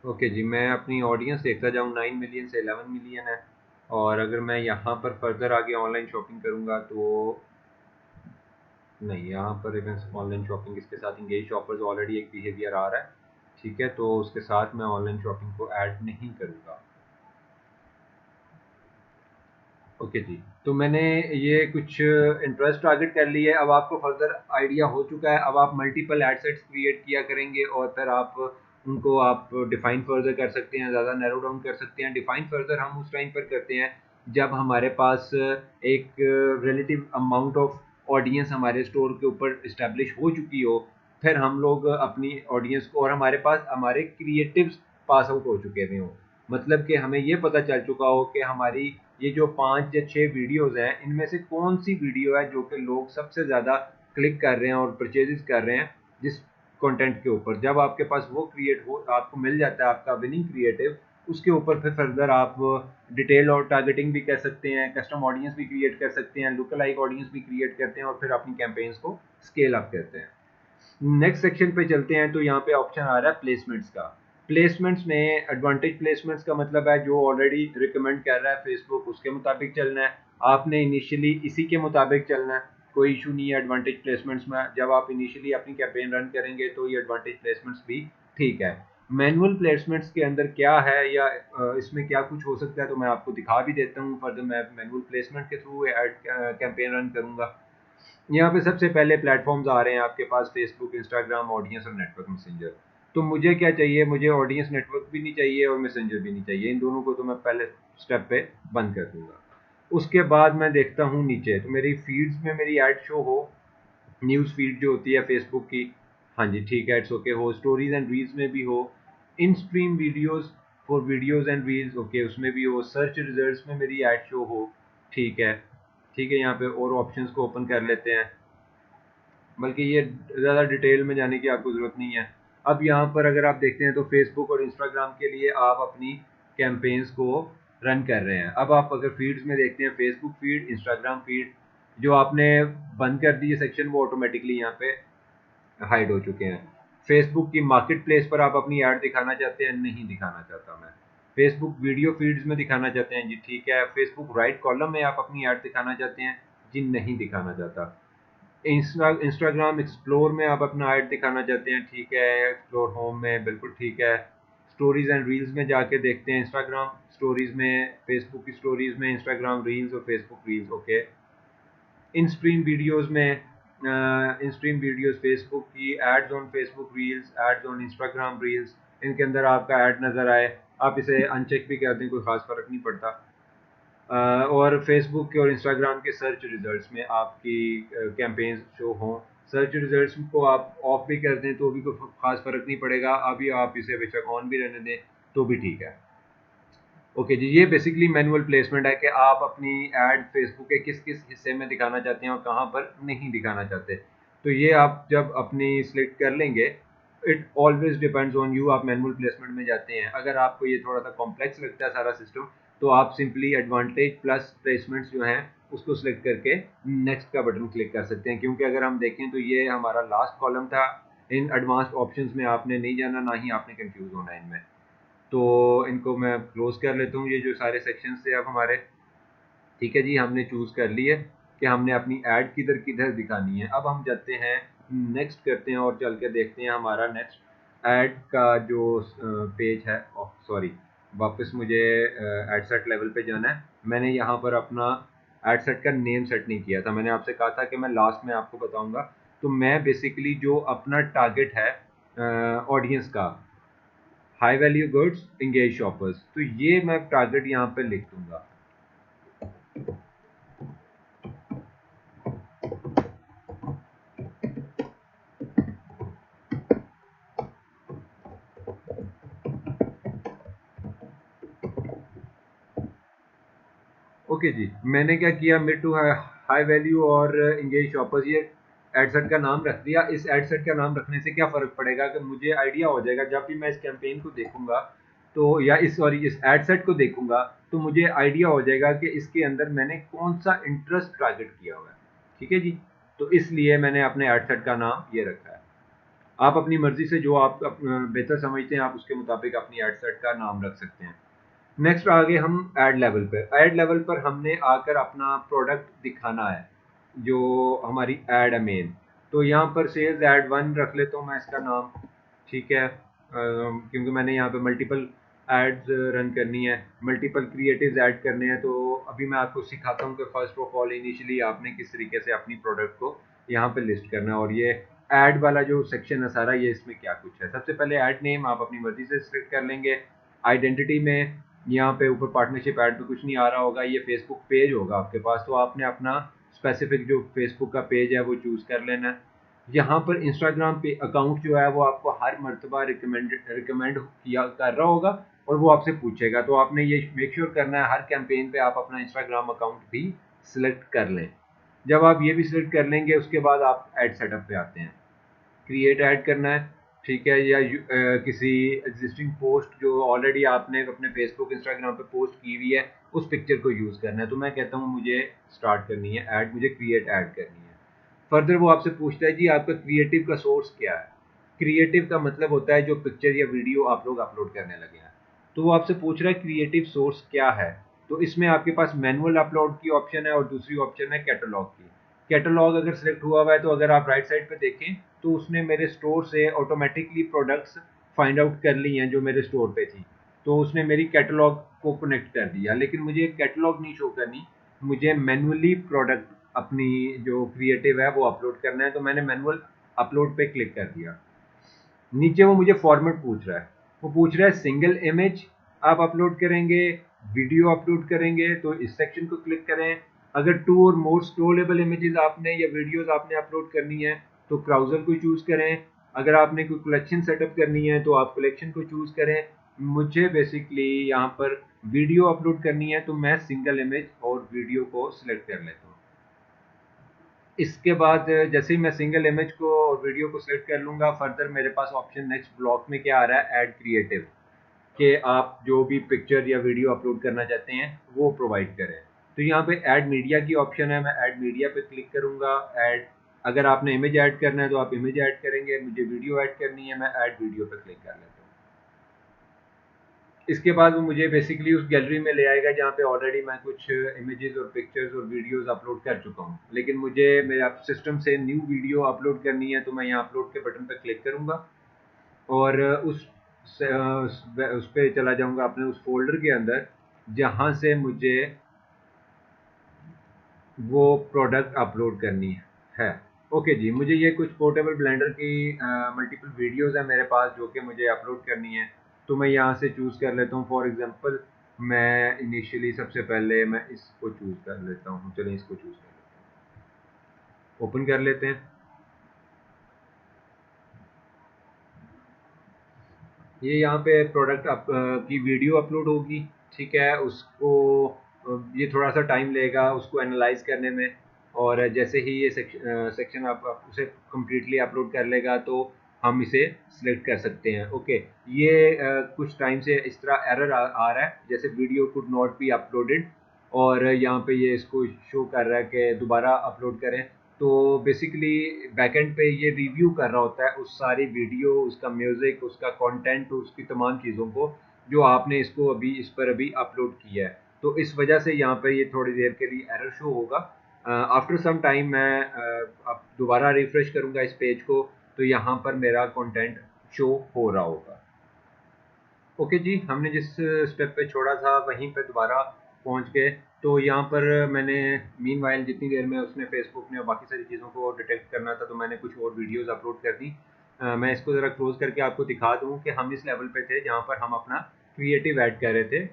ओके जी, मैं अपनी ऑडियंस देखता जाऊँ, 9 मिलियन से 11 मिलियन है। और अगर मैं यहाँ पर फर्दर आगे ऑनलाइन शॉपिंग करूँगा तो नहीं, यहाँ पर मैं ऑनलाइन शॉपिंग इसके साथ इंगेज शॉपर्स ऑलरेडी एक बिहेवियर आ रहा है, ठीक है, तो उसके साथ मैं ऑनलाइन शॉपिंग को ऐड नहीं करूँगा। ओके जी, तो मैंने ये कुछ इंटरेस्ट टारगेट कर लिए, अब आपको फर्दर आइडिया हो चुका है। अब आप मल्टीपल एडसेट्स क्रिएट किया करेंगे और फिर आप उनको आप डिफाइन फर्दर कर सकते हैं, ज़्यादा नैरो डाउन कर सकते हैं। डिफाइन फर्दर हम उस टाइम पर करते हैं जब हमारे पास एक रिलेटिव अमाउंट ऑफ ऑडियंस हमारे स्टोर के ऊपर इस्टेब्लिश हो चुकी हो, फिर हम लोग अपनी ऑडियंस को, और हमारे पास हमारे क्रिएटिव्स पास आउट हो चुके हुए हों, मतलब कि हमें ये पता चल चुका हो कि हमारी ये जो 5 या 6 वीडियोज़ हैं, इनमें से कौन-सी वीडियो है जो कि लोग सबसे ज़्यादा क्लिक कर रहे हैं और परचेज़ेज़ कर रहे हैं जिस कंटेंट के ऊपर। जब आपके पास वो क्रिएट हो, आपको मिल जाता है आपका विनिंग क्रिएटिव, उसके ऊपर फिर फर्दर आप डिटेल और टारगेटिंग भी कर सकते हैं, कस्टम ऑडियंस भी क्रिएट कर सकते हैं, लुक अलाइक ऑडियंस भी क्रिएट करते हैं और फिर अपनी कैंपेन्स को स्केल अप करते हैं। नेक्स्ट सेक्शन पे चलते हैं, तो यहाँ पे ऑप्शन आ रहा है प्लेसमेंट्स का। प्लेसमेंट्स में एडवांटेज प्लेसमेंट्स का मतलब है जो ऑलरेडी रिकमेंड कर रहा है फेसबुक, उसके मुताबिक चलना है। आपने इनिशियली इसी के मुताबिक चलना है, कोई इशू नहीं है एडवांटेज प्लेसमेंट्स में। जब आप इनिशियली अपनी कैंपेन रन करेंगे तो ये एडवांटेज प्लेसमेंट्स भी ठीक है। मैनुअल प्लेसमेंट्स के अंदर क्या है या इसमें क्या कुछ हो सकता है, तो मैं आपको दिखा भी देता हूँ। फर्दर मैं मैनुअल प्लेसमेंट के थ्रू एड कैंपेन रन करूँगा। यहाँ पे सबसे पहले प्लेटफॉर्म्स आ रहे हैं आपके पास, फेसबुक, इंस्टाग्राम, ऑडियंस और नेटवर्क मैसेंजर। तो मुझे क्या चाहिए, मुझे ऑडियंस नेटवर्क भी नहीं चाहिए और मैसेंजर भी नहीं चाहिए, इन दोनों को तो मैं पहले स्टेप पे बंद कर दूंगा। उसके बाद मैं देखता हूँ नीचे, तो मेरी फीड्स में मेरी ऐड शो हो, न्यूज़ फीड जो होती है फेसबुक की, हाँ जी ठीक है, इट्स ओके, हो स्टोरीज एंड रील्स में भी हो, इन stream videos for videos and reels, okay, उसमें भी हो, सर्च रिजल्ट्स में मेरी ऐड शो हो, ठीक है। ठीक है, यहाँ पे और ऑप्शंस को ओपन कर लेते हैं, बल्कि ये ज़्यादा डिटेल में जाने की आपको ज़रूरत नहीं है। अब यहाँ पर अगर आप देखते हैं तो फेसबुक और इंस्टाग्राम के लिए आप अपनी कैंपेन्स को रन कर रहे हैं। अब आप अगर फीड्स में देखते हैं, फेसबुक फीड, इंस्टाग्राम फीड, जो आपने बंद कर दी है सेक्शन, वो ऑटोमेटिकली यहाँ पे हाइड हो चुके हैं। फेसबुक की मार्केट प्लेस पर आप अपनी ऐड दिखाना चाहते हैं, नहीं दिखाना चाहता मैं। फेसबुक वीडियो फीड्स में दिखाना चाहते हैं, जी ठीक है। फेसबुक राइट कॉलम में आप अपनी ऐड दिखाना चाहते हैं, जी नहीं दिखाना चाहता। इंस्टाग्राम एक्सप्लोर में आप अपना ऐड दिखाना चाहते हैं, ठीक है। एक्सप्लोर होम में बिल्कुल ठीक है। स्टोरीज एंड रील्स में जाके देखते हैं, इंस्टाग्राम स्टोरीज में, फेसबुक की स्टोरीज में, इंस्टाग्राम रील्स और Facebook reels, okay. In stream videos में, इन स्ट्रीम वीडियोस फेसबुक की ads on Facebook reels, ads on Instagram reels, इनके अंदर आपका ऐड नज़र आए, आप इसे अनचेक भी कर दें, कोई खास फर्क नहीं पड़ता। और फेसबुक के और इंस्टाग्राम के सर्च रिजल्ट्स में आपकी कैंपेन्स शो हों, सर्च रिजल्ट्स को आप ऑफ भी कर दें तो भी कोई खास फर्क नहीं पड़ेगा, अभी आप इसे बेशक ऑन भी रहने दें तो भी ठीक है। ओके जी, ये बेसिकली मैनुअल प्लेसमेंट है कि आप अपनी एड फेसबुक के किस किस हिस्से में दिखाना चाहते हैं और कहाँ पर नहीं दिखाना चाहते। तो ये आप जब अपनी सिलेक्ट कर लेंगे, it always depends on you, आप मैनुअल प्लेसमेंट में जाते हैं। अगर आपको ये थोड़ा सा कॉम्प्लेक्स लगता है सारा सिस्टम, तो आप सिंपली एडवांटेज प्लस प्लेसमेंट्स जो हैं उसको सिलेक्ट करके नेक्स्ट का बटन क्लिक कर सकते हैं, क्योंकि अगर हम देखें तो ये हमारा लास्ट कॉलम था। इन एडवांस्ड ऑप्शंस में आपने नहीं जाना, ना ही आपने कंफ्यूज होना है इनमें। तो इनको मैं क्लोज कर लेता हूँ, ये जो सारे सेक्शन थे अब हमारे। ठीक है जी, हमने चूज़ कर लिया कि हमने अपनी ऐड किधर किधर दिखानी है। अब हम जाते हैं, नेक्स्ट करते हैं और चल के देखते हैं हमारा नेक्स्ट ऐड का जो पेज है। सॉरी, वापस मुझे एड सेट लेवल पे जाना है। मैंने यहाँ पर अपना एड सेट का नेम सेट नहीं किया था, मैंने आपसे कहा था कि मैं लास्ट में आपको बताऊंगा। तो मैं बेसिकली जो अपना टारगेट है ऑडियंस का, high value goods engage shoppers, तो ये मैं टारगेट यहाँ पे लिख दूंगा। ओके जी, मैंने क्या किया, मिड टू हाई वैल्यू और इंगेज शॉपर्स, ये एडसेट का नाम रख दिया। इस एडसेट का नाम रखने से क्या फ़र्क पड़ेगा कि मुझे आइडिया हो जाएगा जब भी मैं इस कैंपेन को देखूंगा, तो या इस सॉरी इस एडसेट को देखूंगा, तो मुझे आइडिया हो जाएगा कि इसके अंदर मैंने कौन सा इंटरेस्ट टारगेट किया हुआ है। ठीक है जी, तो इसलिए मैंने अपने एडसेट का नाम ये रखा है। आप अपनी मर्जी से जो आप बेहतर समझते हैं आप उसके मुताबिक अपनी एडसेट का नाम रख सकते हैं। नेक्स्ट आ गए हम एड लेवल पे। एड लेवल पर हमने आकर अपना प्रोडक्ट दिखाना है, जो हमारी एड है मेन। तो यहाँ पर सेल्स एड 1 रख लेता हूँ मैं इसका नाम। ठीक है, क्योंकि मैंने यहाँ पे मल्टीपल एड्स रन करनी है, मल्टीपल क्रिएटिव्स ऐड करने हैं। तो अभी मैं आपको सिखाता हूँ कि फर्स्ट ऑफ ऑल इनिशियली आपने किस तरीके से अपनी प्रोडक्ट को यहाँ पे लिस्ट करना है, और ये ऐड वाला जो सेक्शन है सारा, ये इसमें क्या कुछ है। सबसे पहले ऐड नेम आप अपनी मर्जी से सिलेक्ट कर लेंगे। आइडेंटिटी में यहाँ पे ऊपर पार्टनरशिप ऐड पे कुछ नहीं आ रहा होगा, ये फेसबुक पेज होगा आपके पास, तो आपने अपना स्पेसिफिक जो फेसबुक का पेज है वो चूज़ कर लेना है। यहाँ पर इंस्टाग्राम पे अकाउंट जो है वो आपको हर मर्तबा रिकमेंड किया कर रहा होगा और वो आपसे पूछेगा, तो आपने ये मेक श्योर करना है हर कैंपेन पे आप अपना इंस्टाग्राम अकाउंट भी सिलेक्ट कर लें। जब आप ये भी सिलेक्ट कर लेंगे, उसके बाद आप ऐड सेटअप पे आते हैं। क्रिएट ऐड करना है, ठीक है, या किसी एग्जिस्टिंग पोस्ट जो ऑलरेडी आपने अपने फेसबुक इंस्टाग्राम पे पोस्ट की हुई है उस पिक्चर को यूज़ करना है। तो मैं कहता हूँ मुझे स्टार्ट करनी है ऐड, मुझे क्रिएट ऐड करनी है। फर्दर वो आपसे पूछता है जी आपका क्रिएटिव का सोर्स क्या है। क्रिएटिव का मतलब होता है जो पिक्चर या वीडियो आप लोग अपलोड करने लगे हैं। तो वो आपसे पूछ रहा है क्रिएटिव सोर्स क्या है। तो इसमें आपके पास मैनुअल अपलोड की ऑप्शन है और दूसरी ऑप्शन है कैटलॉग की। कैटलॉग अगर सिलेक्ट हुआ हुआ है तो अगर आप राइट साइड पे देखें तो उसने मेरे स्टोर से ऑटोमेटिकली प्रोडक्ट्स फाइंड आउट कर ली हैं जो मेरे स्टोर पे थी। तो उसने मेरी कैटलॉग को कनेक्ट कर दिया, लेकिन मुझे कैटलॉग नहीं शो करनी, मुझे मैनुअली प्रोडक्ट अपनी जो क्रिएटिव है वो अपलोड करना है। तो मैंने मैनुअल अपलोड पे क्लिक कर दिया। नीचे वो मुझे फॉर्मेट पूछ रहा है, वो पूछ रहा है सिंगल इमेज आप अपलोड करेंगे, वीडियो अपलोड करेंगे, तो इस सेक्शन को क्लिक करें। अगर 2 और मोर स्क्रोलेबल इमेजेस आपने या वीडियोस आपने अपलोड करनी है तो ब्राउज़र को चूज़ करें। अगर आपने कोई कलेक्शन सेटअप करनी है तो आप कलेक्शन को चूज़ करें। मुझे बेसिकली यहाँ पर वीडियो अपलोड करनी है तो मैं सिंगल इमेज और वीडियो को सिलेक्ट कर लेता हूँ। इसके बाद जैसे ही मैं सिंगल इमेज को और वीडियो को सिलेक्ट कर लूँगा, फर्दर मेरे पास ऑप्शन नेक्स्ट ब्लॉक में क्या आ रहा है, ऐड क्रिएटिव, कि आप जो भी पिक्चर या वीडियो अपलोड करना चाहते हैं वो प्रोवाइड करें। तो यहाँ पे ऐड मीडिया की ऑप्शन है, मैं ऐड मीडिया पे क्लिक करूँगा। ऐड, अगर आपने इमेज ऐड करना है तो आप इमेज ऐड करेंगे, मुझे वीडियो ऐड करनी है, मैं ऐड वीडियो पे क्लिक कर लेता हूँ। इसके बाद वो मुझे बेसिकली उस गैलरी में ले आएगा जहाँ पे ऑलरेडी मैं कुछ इमेजेस और पिक्चर्स और वीडियोस अपलोड कर चुका हूँ, लेकिन मुझे मेरे सिस्टम से न्यू वीडियो अपलोड करनी है। तो मैं यहाँ अपलोड के बटन पर क्लिक करूँगा और उस पर चला जाऊँगा अपने उस फोल्डर के अंदर जहाँ से मुझे वो प्रोडक्ट अपलोड करनी है। ओके जी, मुझे ये कुछ पोर्टेबल ब्लेंडर की मल्टीपल वीडियोस है मेरे पास जो कि मुझे अपलोड करनी है। तो मैं यहाँ से चूज़ कर लेता हूँ। फॉर एग्जांपल मैं इनिशियली सबसे पहले मैं इसको चूज़ कर लेता हूँ, चलिए इसको चूज़ कर लेता हूँ, ओपन कर लेते हैं। ये यहाँ पे प्रोडक्ट की वीडियो अपलोड होगी, ठीक है। उसको ये थोड़ा सा टाइम लेगा उसको एनालाइज करने में, और जैसे ही ये सेक्शन आप उसे कम्प्लीटली अपलोड कर लेगा तो हम इसे सिलेक्ट कर सकते हैं। ओके, ये कुछ टाइम से इस तरह एरर आ रहा है, जैसे video could not be uploaded, और यहाँ पे ये इसको शो कर रहा है कि दोबारा अपलोड करें। तो बेसिकली बैकएंड पे ये रिव्यू कर रहा होता है उस सारी वीडियो, उसका म्यूज़िक, उसका कंटेंट, उसकी तमाम चीज़ों को जो आपने इसको अभी इस पर अभी अपलोड किया है। तो इस वजह से यहाँ पे ये थोड़ी देर के लिए एरर शो होगा। आफ्टर सम टाइम मैं अब दोबारा रिफ्रेश करूँगा इस पेज को, तो यहाँ पर मेरा कंटेंट शो हो रहा होगा। ओके जी, हमने जिस स्टेप पे छोड़ा था वहीं पे दोबारा पहुंच गए। तो यहाँ पर मैंने मीनवाइल जितनी देर में उसने फेसबुक ने और बाकी सारी चीज़ों को डिटेक्ट करना था, तो मैंने कुछ और वीडियोस अपलोड कर दी। मैं इसको ज़रा क्लोज करके आपको दिखा दूँ कि हम इस लेवल पे थे जहाँ पर हम अपना क्रिएटिव ऐड कर रहे थे।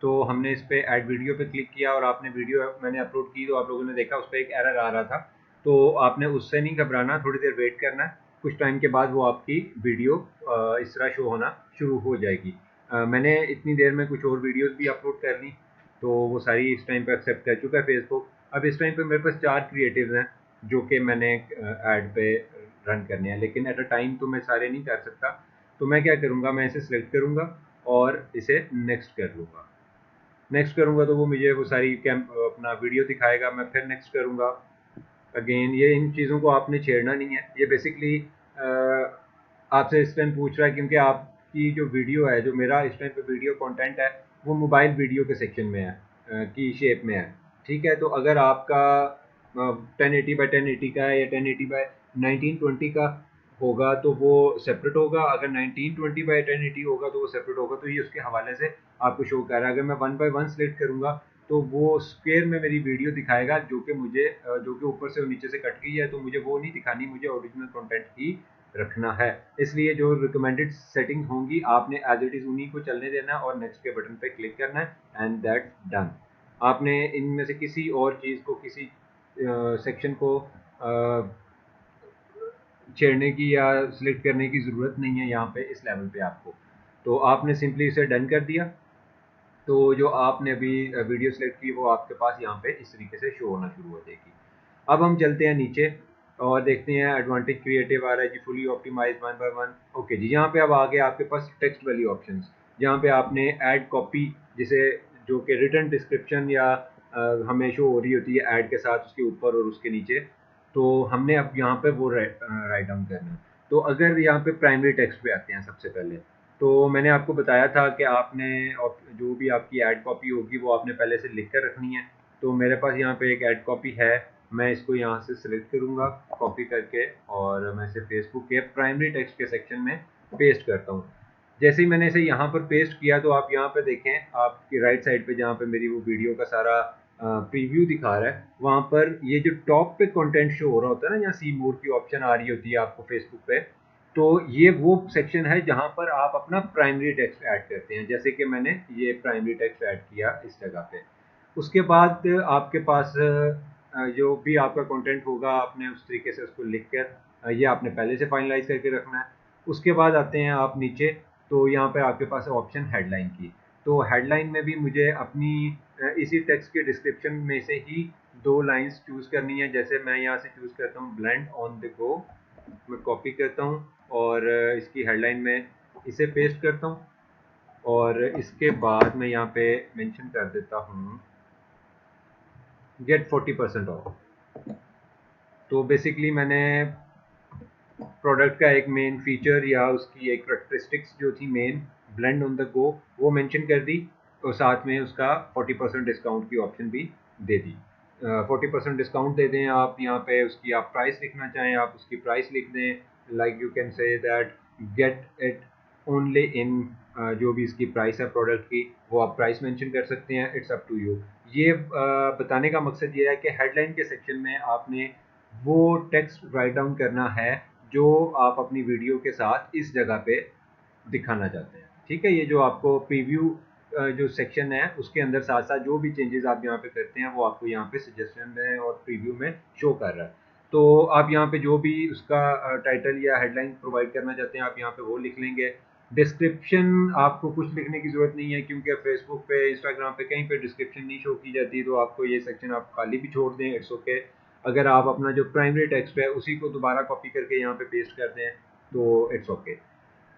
तो हमने इस पे ऐड वीडियो पे क्लिक किया और आपने वीडियो मैंने अपलोड की, तो आप लोगों ने देखा उस पर एक एरर आ रहा था। तो आपने उससे नहीं घबराना, थोड़ी देर वेट करना है, कुछ टाइम के बाद वो आपकी वीडियो इस तरह शो होना शुरू हो जाएगी। मैंने इतनी देर में कुछ और वीडियोस भी अपलोड कर ली, तो वो सारी इस टाइम पे एक्सेप्ट कर चुका है फेसबुक। अब इस टाइम पे मेरे पास 4 क्रिएटिव्स हैं जो कि मैंने ऐड पे रन करने हैं, लेकिन एट अ टाइम तो मैं सारे नहीं कर सकता। तो मैं क्या करूँगा, मैं इसे सिलेक्ट करूँगा और इसे नेक्स्ट कर लूँगा। नेक्स्ट करूँगा तो वो मुझे वो सारी अपना वीडियो दिखाएगा, मैं फिर नेक्स्ट करूँगा। अगेन ये इन चीज़ों को आपने छेड़ना नहीं है। ये बेसिकली आपसे इस टाइम पूछ रहा है क्योंकि आपकी जो वीडियो है, जो मेरा इस टाइम पे वीडियो कंटेंट है, वो मोबाइल वीडियो के सेक्शन में है, की शेप में है, ठीक है। तो अगर आपका 1080 बाई 1080 का है या 1080 बाई 1920 का होगा तो वो सेपरेट होगा, अगर 1920 बाई 1080 होगा तो वो सेपरेट होगा। तो ये उसके हवाले से आपको शो कर रहा है। अगर मैं 1 बाई 1 सिलेक्ट करूँगा तो वो स्क्वायर में मेरी वीडियो दिखाएगा, जो कि मुझे जो कि ऊपर से और नीचे से कट गई है, तो मुझे वो नहीं दिखानी, मुझे ओरिजिनल कंटेंट ही रखना है। इसलिए जो रिकमेंडेड सेटिंग होंगी आपने एज इट इज़ उन्हीं को चलने देना है और नेक्स्ट के बटन पे क्लिक करना है एंड दैट्स डन। आपने इनमें से किसी और चीज़ को, किसी सेक्शन को छेड़ने की या सिलेक्ट करने की ज़रूरत नहीं है यहाँ पे इस लेवल पे आपको। तो आपने सिंपली इसे डन कर दिया, तो जो आपने अभी वीडियो सेलेक्ट की वो आपके पास यहाँ पे इस तरीके से शो होना शुरू हो जाएगी। अब हम चलते हैं नीचे और देखते हैं एडवांटेज क्रिएटिव आ रहा है जी, फुली ऑप्टिमाइज 1 बाय 1। ओके जी, यहाँ पे अब आगे आपके पास टेक्स्ट वैल्यू ऑप्शंस, जहाँ पे आपने ऐड कॉपी, जिसे जो कि रिटर्न डिस्क्रिप्शन या हमें शो हो रही होती है ऐड के साथ उसके ऊपर और उसके नीचे, तो हमने अब यहाँ पे वो राइट डाउन करना है। तो अगर यहाँ पे प्राइमरी टेक्स्ट पे आते हैं सबसे पहले, तो मैंने आपको बताया था कि आपने जो भी आपकी ऐड कॉपी होगी वो आपने पहले से लिख कर रखनी है। तो मेरे पास यहाँ पे एक ऐड कॉपी है, मैं इसको यहाँ से सिलेक्ट करूँगा कॉपी करके, और मैं इसे फेसबुक के प्राइमरी टेक्स्ट के सेक्शन में पेस्ट करता हूँ। जैसे ही मैंने इसे यहाँ पर पेस्ट किया तो आप यहाँ पे देखें, आपकी राइट साइड पे जहाँ पे मेरी वो वीडियो का सारा प्रीव्यू दिखा रहा है, वहाँ पर ये जो टॉप पे कंटेंट शो हो रहा होता है ना, यहाँ सी मोर की ऑप्शन आ रही होती है आपको फेसबुक पे, तो ये वो सेक्शन है जहाँ पर आप अपना प्राइमरी टेक्स्ट ऐड करते हैं। जैसे कि मैंने ये प्राइमरी टेक्स्ट ऐड किया इस जगह पे। उसके बाद आपके पास जो भी आपका कंटेंट होगा आपने उस तरीके से उसको लिख कर ये आपने पहले से फाइनलाइज करके रखना है। उसके बाद आते हैं आप नीचे, तो यहाँ पे आपके पास है ऑप्शन हेडलाइन की। तो हेडलाइन में भी मुझे अपनी इसी टेक्स्ट के डिस्क्रिप्शन में से ही 2 लाइन्स चूज़ करनी है। जैसे मैं यहाँ से चूज़ करता हूँ ब्लेंड ऑन द गो, मैं कॉपी करता हूँ और इसकी हेडलाइन में इसे पेस्ट करता हूँ, और इसके बाद मैं यहाँ पे मेंशन कर देता हूँ गेट 40% ऑफ। तो बेसिकली मैंने प्रोडक्ट का एक मेन फीचर या उसकी एक करेक्टरिस्टिक्स जो थी main, blend on the go, वो मेंशन कर दी, और साथ में उसका 40% डिस्काउंट की ऑप्शन भी दे दी। 40% डिस्काउंट दे दें आप यहाँ पे, उसकी आप प्राइस लिखना चाहें आप उसकी प्राइस लिख दें, like you can say that get it only in, जो भी इसकी प्राइस है प्रोडक्ट की वो आप प्राइस मेंशन कर सकते हैं, इट्स अप टू यू। ये बताने का मकसद ये है कि हेडलाइन के सेक्शन में आपने वो टेक्स्ट राइट डाउन करना है जो आप अपनी वीडियो के साथ इस जगह पे दिखाना चाहते हैं, ठीक है। ये जो आपको प्रीव्यू जो सेक्शन है उसके अंदर साथ साथ जो भी चेंजेस आप यहाँ पे करते हैं वो आपको यहाँ पे सजेशन में और प्रीव्यू में शो कर रहा है। तो आप यहाँ पे जो भी उसका टाइटल या हेडलाइन प्रोवाइड करना चाहते हैं आप यहाँ पे वो लिख लेंगे। डिस्क्रिप्शन आपको कुछ लिखने की ज़रूरत नहीं है, क्योंकि फेसबुक पे, इंस्टाग्राम पे कहीं पे डिस्क्रिप्शन नहीं शो की जाती, तो आपको ये सेक्शन आप खाली भी छोड़ दें, इट्स ओके। अगर आप अपना जो प्राइमरी टेक्स्ट है उसी को दोबारा कॉपी करके यहाँ पे पेस्ट कर दें तो इट्स ओके।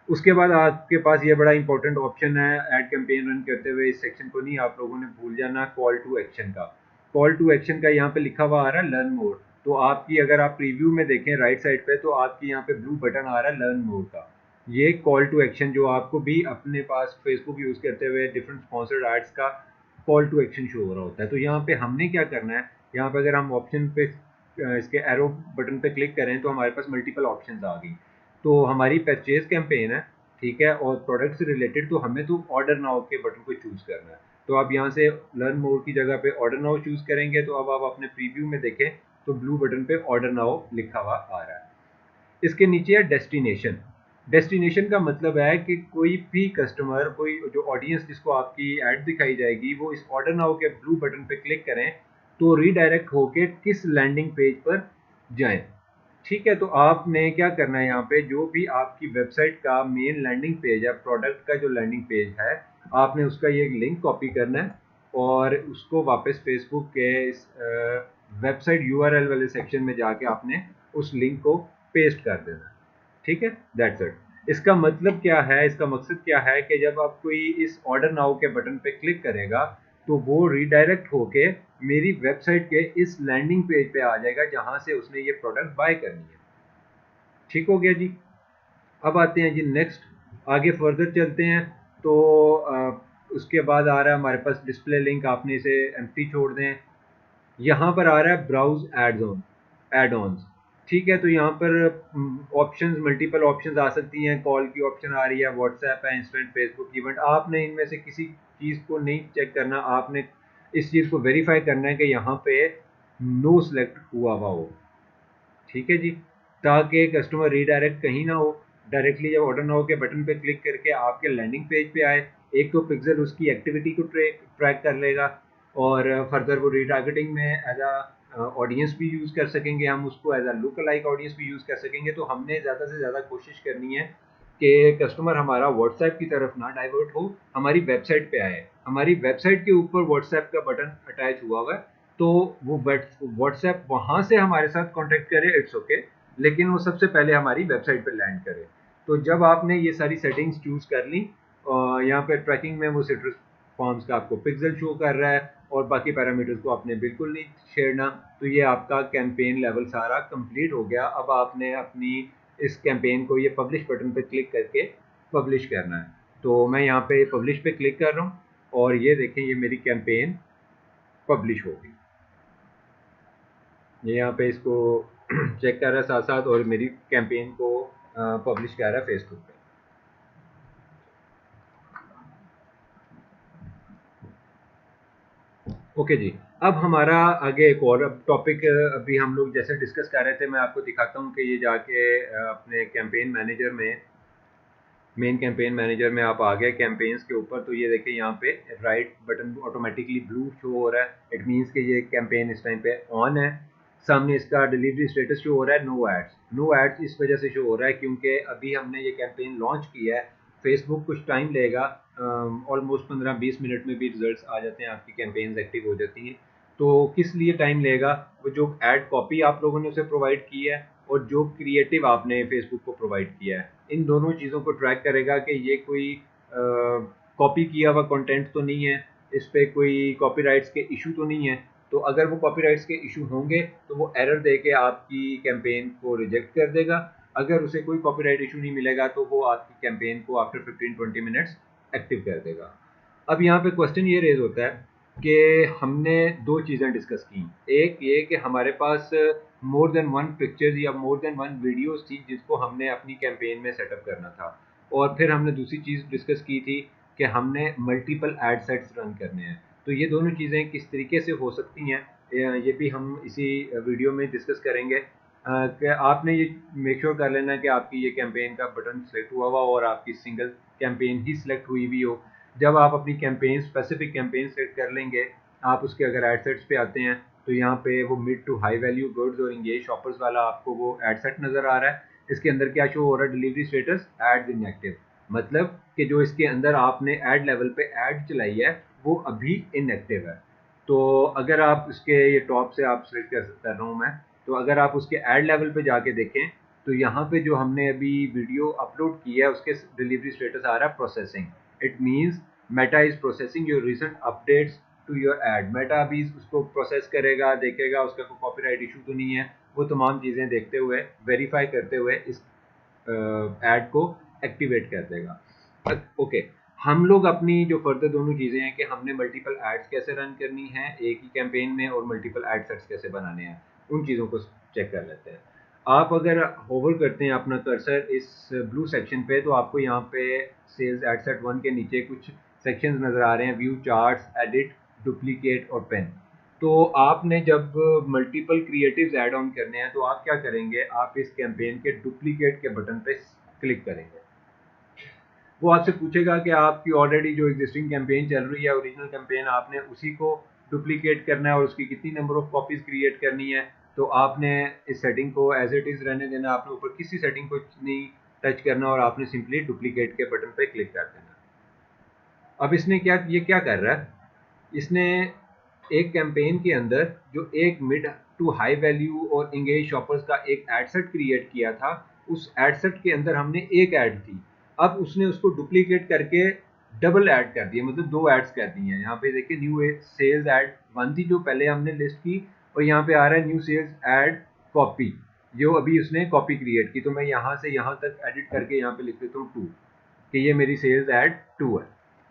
उसके बाद आपके पास ये बड़ा इंपॉर्टेंट ऑप्शन है एड कैंपेन रन करते हुए, इस सेक्शन को नहीं आप लोगों ने भूल जाना, कॉल टू एक्शन का। कॉल टू एक्शन का यहाँ पे लिखा हुआ आ रहा है लर्न मोर। तो आपकी अगर आप प्रीव्यू में देखें राइट साइड पे, तो आपकी यहाँ पे ब्लू बटन आ रहा है लर्न मोर का। ये कॉल टू एक्शन जो आपको भी अपने पास फेसबुक यूज़ करते हुए डिफरेंट स्पॉन्सर्ड एड्स का कॉल टू एक्शन शो हो रहा होता है। तो यहाँ पे हमने क्या करना है, यहाँ पे अगर हम ऑप्शन पे इसके एरो बटन पे क्लिक करें तो हमारे पास मल्टीपल ऑप्शंस आ गई। तो हमारी परचेज कैंपेन है, ठीक है, और प्रोडक्ट से रिलेटेड, तो हमें तो ऑर्डर नाउ के बटन को चूज़ करना है। तो आप यहाँ से लर्न मोर की जगह पे ऑर्डर नाउ चूज़ करेंगे, तो अब आप अपने प्रीव्यू में देखें तो ब्लू बटन पे ऑर्डर नाउ लिखा हुआ आ रहा है। इसके नीचे है डेस्टिनेशन। डेस्टिनेशन का मतलब है कि कोई भी कस्टमर, कोई जो ऑडियंस जिसको आपकी ऐड दिखाई जाएगी, वो इस ऑर्डर नाउ के ब्लू बटन पे क्लिक करें तो रीडायरेक्ट होके किस लैंडिंग पेज पर जाएं। ठीक है, तो आपने क्या करना है, यहाँ पे जो भी आपकी वेबसाइट का मेन लैंडिंग पेज है, प्रोडक्ट का जो लैंडिंग पेज है, आपने उसका ये लिंक कॉपी करना है और उसको वापस फेसबुक के इस वेबसाइट यूआरएल वाले सेक्शन में जाके आपने उस लिंक को पेस्ट कर देना। ठीक है, दैट्स इट। इसका मतलब क्या है, इसका मकसद क्या है कि जब आप कोई इस ऑर्डर नाउ के बटन पे क्लिक करेगा तो वो रीडायरेक्ट होके मेरी वेबसाइट के इस लैंडिंग पेज पे आ जाएगा जहां से उसने ये प्रोडक्ट बाय करनी है। ठीक हो गया जी। अब आते हैं जी नेक्स्ट, आगे फर्दर चलते हैं। तो उसके बाद आ रहा है हमारे पास डिस्प्ले लिंक, आपने इसे एम्प्टी छोड़ दें। यहाँ पर आ रहा है browse ads on, add ons. ठीक है, तो यहाँ पर ऑप्शंस, मल्टीपल ऑप्शंस आ सकती हैं, कॉल की ऑप्शन आ रही है, व्हाट्सएप है, इंस्टेंट, फेसबुक इवेंट। आपने इनमें से किसी चीज़ को नहीं चेक करना, आपने इस चीज़ को वेरीफाई करना है कि यहाँ पे नो सेलेक्ट हुआ हुआ हो। ठीक है जी, ताकि कस्टमर रीडायरेक्ट कहीं ना हो, डायरेक्टली जब ऑर्डर नाउ के बटन पे क्लिक करके आपके लैंडिंग पेज पे आए। एक तो पिक्सल उसकी एक्टिविटी को ट्रैक कर लेगा, और फर्दर वो रीटारगेटिंग में एज अ ऑडियंस भी यूज़ कर सकेंगे, हम उसको as a lookalike audience भी यूज़ कर सकेंगे। तो हमने ज़्यादा से ज़्यादा कोशिश करनी है कि कस्टमर हमारा व्हाट्सएप की तरफ ना डाइवर्ट हो, हमारी वेबसाइट पे आए। हमारी वेबसाइट के ऊपर व्हाट्सएप का बटन अटैच हुआ हुआ है, तो वो व्हाट्सएप वहाँ से हमारे साथ कांटेक्ट करे, इट्स ओके, लेकिन वो सबसे पहले हमारी वेबसाइट पे लैंड करे। तो जब आपने ये सारी सेटिंग्स चूज कर ली, यहाँ पे ट्रैकिंग में वो सिट्रस फॉर्म्स का आपको पिक्सल शो कर रहा है और बाकी पैरामीटर्स को आपने बिल्कुल नहीं छेड़ना। तो ये आपका कैंपेन लेवल सारा कंप्लीट हो गया। अब आपने अपनी इस कैंपेन को ये पब्लिश बटन पे क्लिक करके पब्लिश करना है। तो मैं यहाँ पे पब्लिश पे क्लिक कर रहा हूँ और ये देखें, ये मेरी कैंपेन पब्लिश हो गई। ये यहाँ पे इसको चेक कर रहा है साथ साथ, और मेरी कैंपेन को पब्लिश कर रहा है फेसबुक पे। ओके जी। अब हमारा आगे एक और टॉपिक अभी हम लोग जैसे डिस्कस कर रहे थे, मैं आपको दिखाता हूँ कि ये जाके अपने कैंपेन मैनेजर में, मेन कैंपेन मैनेजर में आप आ गए कैंपेन्स के ऊपर। तो ये देखिए यहाँ पे right button automatically blue show हो रहा है, इट मीन्स कि ये कैंपेन इस टाइम पे ऑन है। सामने इसका डिलीवरी स्टेटस शो हो रहा है नो एड्स। नो एड्स इस वजह से शो हो रहा है क्योंकि अभी हमने ये कैंपेन लॉन्च किया है। फेसबुक कुछ टाइम लेगा, ऑलमोस्ट 15-20 मिनट में भी रिजल्ट्स आ जाते हैं, आपकी कैंपेन्स एक्टिव हो जाती हैं। तो किस लिए टाइम लेगा, वो जो एड कॉपी आप लोगों ने उसे प्रोवाइड की है और जो क्रिएटिव आपने फेसबुक को प्रोवाइड किया है, इन दोनों चीज़ों को ट्रैक करेगा कि ये कोई कॉपी किया हुआ कंटेंट तो नहीं है, इस पे कोई कॉपीराइट्स के इशू तो नहीं है। तो अगर वो कॉपीराइट्स के इशू होंगे तो वो एरर दे के आपकी कैंपेन को रिजेक्ट कर देगा। अगर उसे कोई कॉपीराइट इशू नहीं मिलेगा तो वो आपकी कैंपेन को आफ्टर 15-20 मिनट्स एक्टिव कर देगा। अब यहाँ पे क्वेश्चन ये रेज होता है कि हमने दो चीज़ें डिस्कस की। एक ये कि हमारे पास मोर देन वन पिक्चर्स या मोर देन वन वीडियोस थी जिसको हमने अपनी कैंपेन में सेटअप करना था, और फिर हमने दूसरी चीज़ डिस्कस की थी कि हमने मल्टीपल एड सेट्स रन करने हैं। तो ये दोनों चीज़ें किस तरीके से हो सकती हैं, ये भी हम इसी वीडियो में डिस्कस करेंगे। कि आपने ये मेक श्योर कर लेना कि आपकी ये कैंपेन का बटन सेलेक्ट हुआ हुआ और आपकी सिंगल कैंपेन ही सिलेक्ट हुई भी हो। जब आप अपनी कैंपेन, स्पेसिफिक कैंपेन सेट कर लेंगे, आप उसके अगर एड सेट्स पे आते हैं तो यहाँ पे वो mid to high value goods और इंगेज शॉपर्स वाला आपको वो एड सेट नज़र आ रहा है। इसके अंदर क्या शो हो रहा है, डिलीवरी स्टेटस एड्स इनएक्टिव। मतलब कि जो इसके अंदर आपने ऐड लेवल पे ऐड चलाई है वो अभी इनएक्टिव है। तो अगर आप इसके ये टॉप से आप सिलेक्ट कर रहा हूँ मैं, तो अगर आप उसके ऐड लेवल पे जाके देखें तो यहाँ पे जो हमने अभी वीडियो अपलोड की है उसके डिलीवरी स्टेटस आ रहा है processing. It means Meta is processing your recent updates to your ad. Meta अभी उसको प्रोसेस करेगा, देखेगा उसका कोई कॉपीराइट इशू तो नहीं है, वो तमाम चीज़ें देखते हुए वेरीफाई करते हुए इस ऐड को एक्टिवेट कर देगा। ओके, हम लोग अपनी जो फर्दर दोनों चीज़ें हैं कि हमने मल्टीपल एड्स कैसे रन करनी है एक ही कैंपेन में और मल्टीपल एड सेट्स कैसे बनाने हैं, उन चीज़ों को चेक कर लेते हैं। आप अगर होवर करते हैं अपना कर्सर इस ब्लू सेक्शन पे तो आपको यहाँ पे सेल्स एड सेट 1 के नीचे कुछ सेक्शंस नज़र आ रहे हैं, व्यू चार्ट्स, एडिट, डुप्लीकेट और पेन। तो आपने जब मल्टीपल क्रिएटिव्स ऐड ऑन करने हैं तो आप क्या करेंगे, आप इस कैंपेन के डुप्लीकेट के बटन पे क्लिक करेंगे। वो आपसे पूछेगा कि आपकी ऑलरेडी जो एग्जिस्टिंग कैंपेन चल रही है, ओरिजिनल कैंपेन, आपने उसी को डुप्लीकेट करना है और उसकी कितनी नंबर ऑफ कॉपीज क्रिएट करनी है। तो आपने इस सेटिंग को एज इट इज़ रहने देना, आपने ऊपर किसी सेटिंग को नहीं टच करना और आपने सिंपली डुप्लीकेट के बटन पे क्लिक कर देना। अब इसने क्या कर रहा है, इसने एक कैंपेन के अंदर जो एक मिड टू हाई वैल्यू और इंगेज शॉपर्स का एक एड सेट क्रिएट किया था, उस एड सेट के अंदर हमने एक ऐड थी, अब उसने उसको डुप्लीकेट करके डबल ऐड कर दिया, मतलब दो एड्स कर दी हैं। यहाँ पे देखिए न्यू सेल्स ऐड 1 थी जो पहले हमने लिस्ट की, और यहाँ पे आ रहा है न्यू सेल्स ऐड कॉपी, जो अभी उसने कॉपी क्रिएट की। तो मैं यहाँ से यहाँ तक एडिट करके यहाँ पे लिख देता हूँ 2, कि ये मेरी सेल्स ऐड 2 है।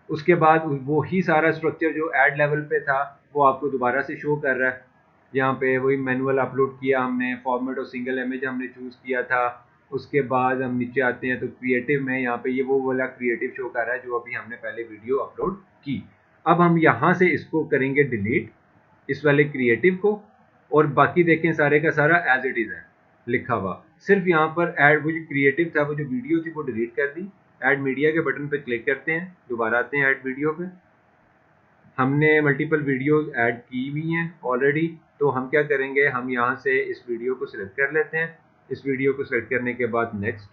उसके बाद वो ही सारा स्ट्रक्चर जो ऐड लेवल पे था वो आपको दोबारा से शो कर रहा है। यहाँ पे वही मैनुअल अपलोड किया हमने, फॉर्मेट और सिंगल इमेज हमने चूज़ किया था। उसके बाद हम नीचे आते हैं तो क्रिएटिव में यहाँ पे ये वो वाला क्रिएटिव शो कर रहा है जो अभी हमने पहले वीडियो अपलोड की। अब हम यहाँ से इसको करेंगे डिलीट, इस वाले क्रिएटिव को, और बाकी देखें सारे का सारा एज इट इज़ है लिखा हुआ। सिर्फ यहाँ पर ऐड वो जो क्रिएटिव था, वो जो वीडियो थी वो डिलीट कर दी। ऐड मीडिया के बटन पे क्लिक करते हैं, दोबारा आते हैं ऐड वीडियो पे। हमने मल्टीपल वीडियोस ऐड की हुई हैं ऑलरेडी, तो हम क्या करेंगे, हम यहाँ से इस वीडियो को सिलेक्ट कर लेते हैं। इस वीडियो को सिलेक्ट करने के बाद नेक्स्ट,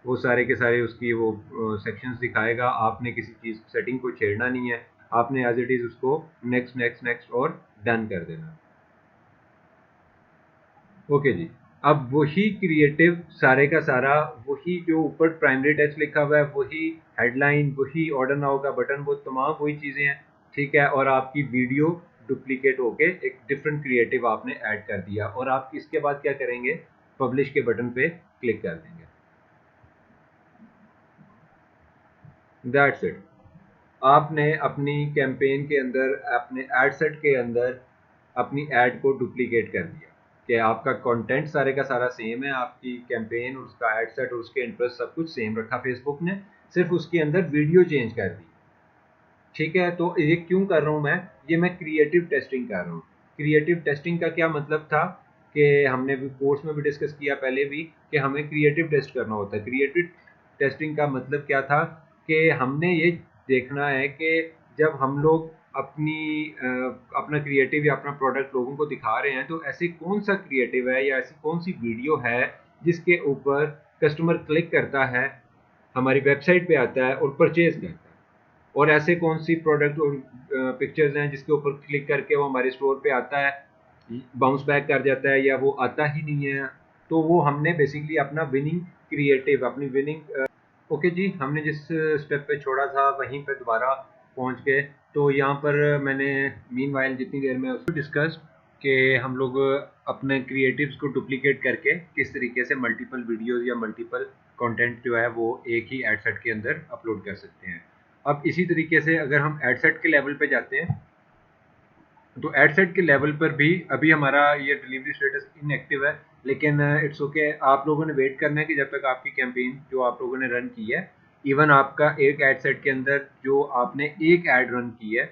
वो सारे के सारे उसकी वो सेक्शंस दिखाएगा। आपने किसी चीज़ सेटिंग को छेड़ना नहीं है, आपने एज इट इज़ उसको नेक्स्ट नेक्स्ट नेक्स्ट और डन कर देना। ओके जी, अब वही क्रिएटिव सारे का सारा, वही जो ऊपर प्राइमरी टेक्स्ट लिखा हुआ है, वही हेडलाइन, वही ऑर्डर नाउ का बटन, वो तमाम वही चीज़ें हैं, ठीक है। और आपकी वीडियो डुप्लीकेट होके एक डिफरेंट क्रिएटिव आपने ऐड कर दिया, और आप इसके बाद क्या करेंगे, पब्लिश के बटन पे क्लिक कर देंगे। दैट्स इट, आपने अपनी कैंपेन के अंदर, अपने एड सेट के अंदर अपनी ऐड को डुप्लीकेट कर दिया, कि आपका कंटेंट सारे का सारा सेम है, आपकी कैंपेन, उसका एड सेट और उसके इंटरेस्ट सब कुछ सेम रखा फेसबुक ने, सिर्फ उसके अंदर वीडियो चेंज कर दी, ठीक है। तो ये क्यों कर रहा हूँ मैं, ये मैं क्रिएटिव टेस्टिंग कर रहा हूँ। क्रिएटिव टेस्टिंग का क्या मतलब था कि हमने भी कोर्स में भी डिस्कस किया पहले भी, कि हमें क्रिएटिव टेस्ट करना होता है। क्रिएटिव टेस्टिंग का मतलब क्या था कि हमने ये देखना है कि जब हम लोग अपना क्रिएटिव या अपना प्रोडक्ट लोगों को दिखा रहे हैं, तो ऐसे कौन सा क्रिएटिव है या ऐसी कौन सी वीडियो है जिसके ऊपर कस्टमर क्लिक करता है, हमारी वेबसाइट पे आता है और परचेज करता है, और ऐसे कौन सी प्रोडक्ट और पिक्चर्स हैं जिसके ऊपर क्लिक करके वो हमारे स्टोर पे आता है, बाउंस बैक कर जाता है या वो आता ही नहीं है। तो वो हमने बेसिकली अपना विनिंग क्रिएटिव, अपनी विनिंग, ओके जी, हमने जिस स्टेप पे छोड़ा था वहीं पे दोबारा पहुंच गए। तो यहाँ पर मैंने मीनवाइल जितनी देर में उसको डिस्कस कि हम लोग अपने क्रिएटिव्स को डुप्लीकेट करके किस तरीके से मल्टीपल वीडियोस या मल्टीपल कंटेंट जो है वो एक ही एड सेट के अंदर अपलोड कर सकते हैं। अब इसी तरीके से अगर हम एड सेट के लेवल पे जाते हैं, तो एड सेट के लेवल पर भी अभी हमारा ये डिलीवरी स्टेटस इनएक्टिव है, लेकिन इट्स ओके, आप लोगों ने वेट करना है कि जब तक आपकी कैंपेन जो आप लोगों ने रन की है, इवन आपका एक एड सेट के अंदर जो आपने एक ऐड रन की है,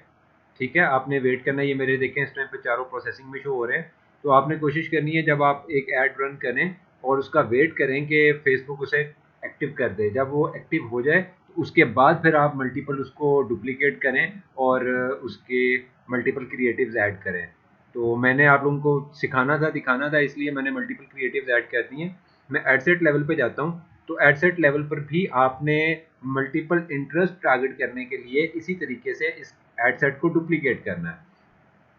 ठीक है, आपने वेट करना है। ये मेरे देखें इस टाइम पे चारों प्रोसेसिंग में शो हो रहे हैं। तो आपने कोशिश करनी है जब आप एक ऐड रन करें और उसका वेट करें कि फेसबुक उसे एक्टिव कर दे, जब वो एक्टिव हो जाए तो उसके बाद फिर आप मल्टीपल उसको डुप्लीकेट करें और उसके मल्टीपल क्रिएटिव्स ऐड करें। तो मैंने आप लोगों को सिखाना था, दिखाना था, इसलिए मैंने मल्टीपल क्रिएटिव्स ऐड कर दिए हैं। मैं एड सेट लेवल पे जाता हूँ। तो एड सेट लेवल पर भी आपने मल्टीपल इंटरेस्ट टारगेट करने के लिए इसी तरीके से इस एड सेट को डुप्लीकेट करना है।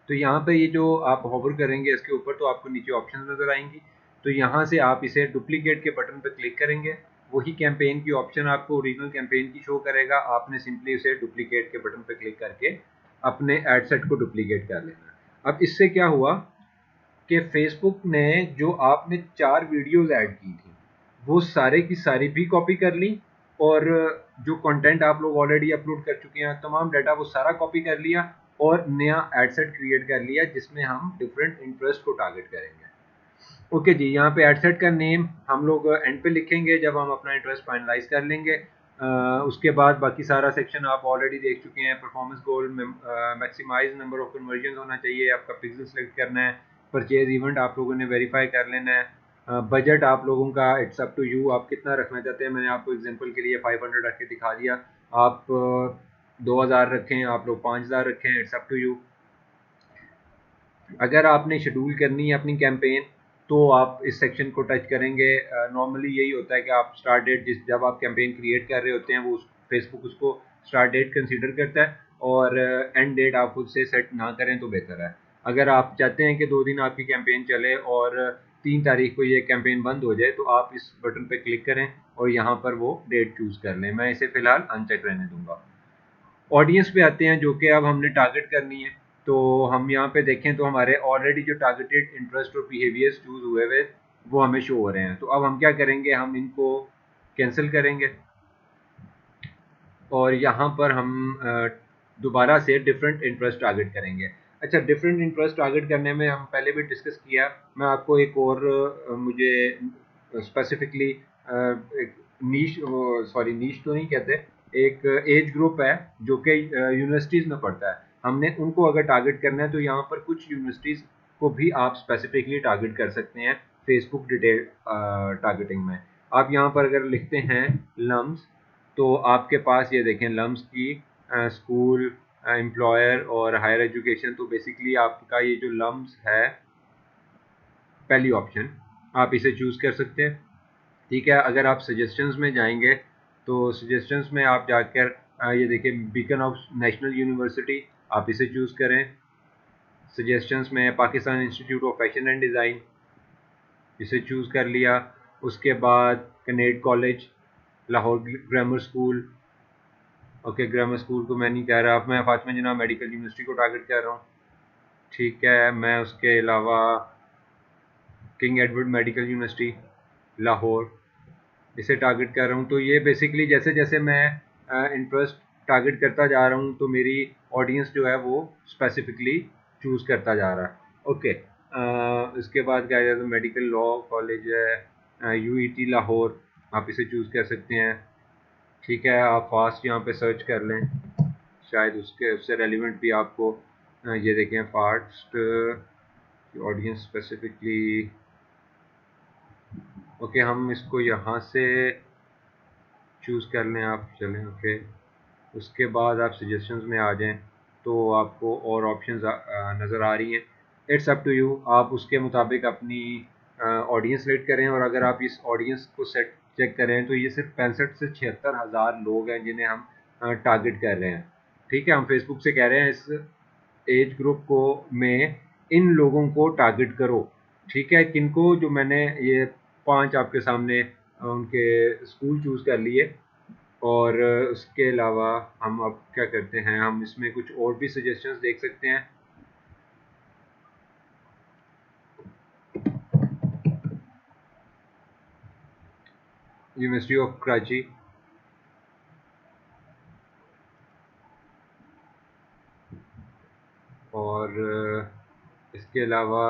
तो यहाँ पे ये जो आप होवर करेंगे इसके ऊपर तो आपको नीचे ऑप्शन नजर आएंगी, तो यहाँ से आप इसे डुप्लीकेट के बटन पर क्लिक करेंगे, वही कैंपेन की ऑप्शन आपको ओरिजिनल कैंपेन की शो करेगा, आपने सिंपली उसे डुप्लीकेट के बटन पर क्लिक करके अपने एड सेट को डुप्लीकेट कर लेना। अब इससे क्या हुआ कि फेसबुक ने जो आपने 4 वीडियोस ऐड की थी वो सारे की सारी भी कॉपी कर ली, और जो कंटेंट आप लोग ऑलरेडी अपलोड कर चुके हैं तमाम डाटा वो सारा कॉपी कर लिया और नया एड सेट क्रिएट कर लिया जिसमें हम डिफरेंट इंटरेस्ट को टारगेट करेंगे। ओके जी, यहाँ पे एड सेट का नेम हम लोग एंड पे लिखेंगे जब हम अपना इंटरेस्ट फाइनलाइज कर लेंगे। उसके बाद बाकी सारा सेक्शन आप ऑलरेडी देख चुके हैं। Performance goal, maximise number of conversion होना चाहिए, आपका पिक्सल सेलेक्ट करना है, परचेज इवेंट आप लोगों ने वेरीफाई कर लेना है, बजट आप लोगों का इट्स अप टू यू, आप कितना रखना चाहते हैं। मैंने आपको एग्जांपल के लिए 500 रख के दिखा दिया, आप 2000 रखें, आप लोग 5000 रखें, इट्स अप टू यू। अगर आपने शेड्यूल करनी है अपनी कैंपेन तो आप इस सेक्शन को टच करेंगे। नॉर्मली यही होता है कि आप स्टार्ट डेट जब आप कैंपेन क्रिएट कर रहे होते हैं वो फेसबुक उसको स्टार्ट डेट कंसीडर करता है, और एंड डेट आप खुद से सेट ना करें तो बेहतर है। अगर आप चाहते हैं कि 2 दिन आपकी कैंपेन चले और 3 तारीख को ये कैंपेन बंद हो जाए तो आप इस बटन पर क्लिक करें और यहाँ पर वो डेट चूज़ कर लें। मैं इसे फ़िलहाल अनचेक रहने दूंगा। ऑडियंस पे आते हैं जो कि अब हमने टारगेट करनी है, तो हम यहाँ पे देखें तो हमारे ऑलरेडी जो टारगेटेड इंटरेस्ट और बिहेवियर्स चूज हुए हुए वो हमें शो हो रहे हैं। तो अब हम क्या करेंगे, हम इनको कैंसिल करेंगे और यहाँ पर हम दोबारा से डिफरेंट इंटरेस्ट टारगेट करेंगे। अच्छा, डिफरेंट इंटरेस्ट टारगेट करने में हम पहले भी डिस्कस किया, मैं आपको एक और मुझे स्पेसिफिकली एक नीश सॉरी नीश तो नहीं कहते, एक एज ग्रुप है जो कि यूनिवर्सिटीज़ में पढ़ता है, हमने उनको अगर टारगेट करना है तो यहाँ पर कुछ यूनिवर्सिटीज़ को भी आप स्पेसिफिकली टारगेट कर सकते हैं फेसबुक डिटेल टारगेटिंग में। आप यहाँ पर अगर लिखते हैं लम्स तो आपके पास ये देखें लम्स की स्कूल, एम्प्लॉयर और हायर एजुकेशन। तो बेसिकली आपका ये जो लम्स है पहली ऑप्शन आप इसे चूज़ कर सकते हैं। ठीक है, अगर आप सजेशंस में जाएंगे तो सजेशंस में आप जाकर ये देखिए बीकन ऑफ नेशनल यूनिवर्सिटी, आप इसे चूज़ करें। सजेशंस में Pakistan institute of fashion and design, इसे चूज़ कर लिया। उसके बाद Kinnaird college, Lahore grammar school, okay grammar school को मैं नहीं कह रहा, अब मैं फातिमा जिन्ना मेडिकल यूनिवर्सिटी को टारगेट कर रहा हूँ। ठीक है, मैं उसके अलावा King Edward medical university Lahore इसे टारगेट कर रहा हूँ। तो ये बेसिकली जैसे जैसे मैं इंटरेस्ट टारगेट करता जा रहा हूँ तो मेरी ऑडियंस जो है वो स्पेसिफिकली चूज़ करता जा रहा है। ओके, इसके बाद क्या है, मेडिकल लॉ कॉलेज है यूईटी लाहौर, आप इसे चूज़ कर सकते हैं। ठीक है, आप फास्ट यहाँ पे सर्च कर लें, शायद उससे रेलिवेंट भी आपको ये देखें फास्ट ऑडियंस स्पेसिफिकली। ओके, हम इसको यहाँ से चूज़ कर लें आप, चलें ओके। उसके बाद आप सजेशंस में आ जाएं तो आपको और ऑप्शंस नज़र आ रही हैं। इट्स अप टू यू, आप उसके मुताबिक अपनी ऑडियंस सेलेक्ट करें। और अगर आप इस ऑडियंस को सेट चेक करें तो ये सिर्फ 65 से 76 हज़ार लोग हैं जिन्हें हम टारगेट कर रहे हैं। ठीक है, हम फेसबुक से कह रहे हैं इस एज ग्रुप को में इन लोगों को टारगेट करो। ठीक है, किनको, जो मैंने ये 5 आपके सामने उनके स्कूल चूज़ कर लिए। और उसके अलावा हम अब क्या करते हैं, हम इसमें कुछ और भी सजेशंस देख सकते हैं। यूनिवर्सिटी ऑफ कराची, और इसके अलावा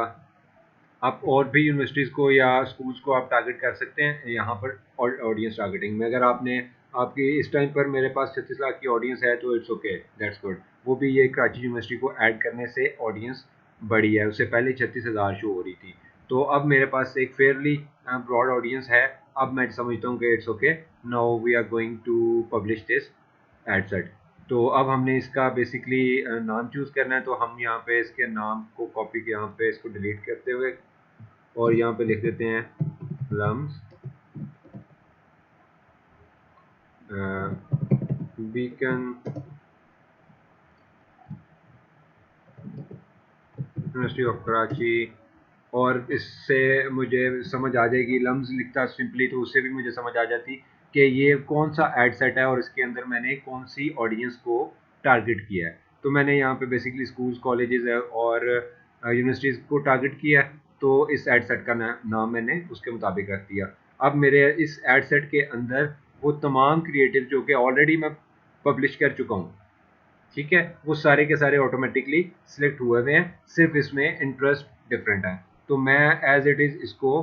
आप और भी यूनिवर्सिटीज़ को या स्कूल्स को आप टारगेट कर सकते हैं यहाँ पर ऑडियंस टारगेटिंग में। अगर आपने आपकी इस टाइम पर मेरे पास 36 लाख की ऑडियंस है तो इट्स ओके, दैट्स गुड। वो भी ये कराची यूनिवर्सिटी को ऐड करने से ऑडियंस बढ़ी है, उससे पहले 36,000 शो हो रही थी। तो अब मेरे पास एक फेयरली ब्रॉड ऑडियंस है। अब मैं समझता हूँ कि it's okay, now we are going to publish this ad set. तो अब हमने इसका बेसिकली नाम चूज़ करना है, तो हम यहाँ पे इसके नाम को कॉपी के यहाँ पे इसको डिलीट करते हुए और यहाँ पे लिख देते हैं लम्स बीकन यूनिवर्सिटी ऑफ कराची, और इससे मुझे समझ आ जाएगी, लम्स लिखता सिंपली तो उससे भी मुझे समझ आ जाती कि ये कौन सा एड सेट है और इसके अंदर मैंने कौन सी ऑडियंस को टारगेट किया है। तो मैंने यहाँ पे बेसिकली स्कूल्स, कॉलेजेस और यूनिवर्सिटीज़ को टारगेट किया है, तो इस एड सेट का नाम मैंने उसके मुताबिक रख दिया। अब मेरे इस एड सेट के अंदर वो तमाम क्रिएटिव जो कि ऑलरेडी मैं पब्लिश कर चुका हूँ, ठीक है, वो सारे के सारे ऑटोमेटिकली सिलेक्ट हुए हुए हैं, सिर्फ इसमें इंटरेस्ट डिफरेंट है। तो मैं एज इट इज़ इसको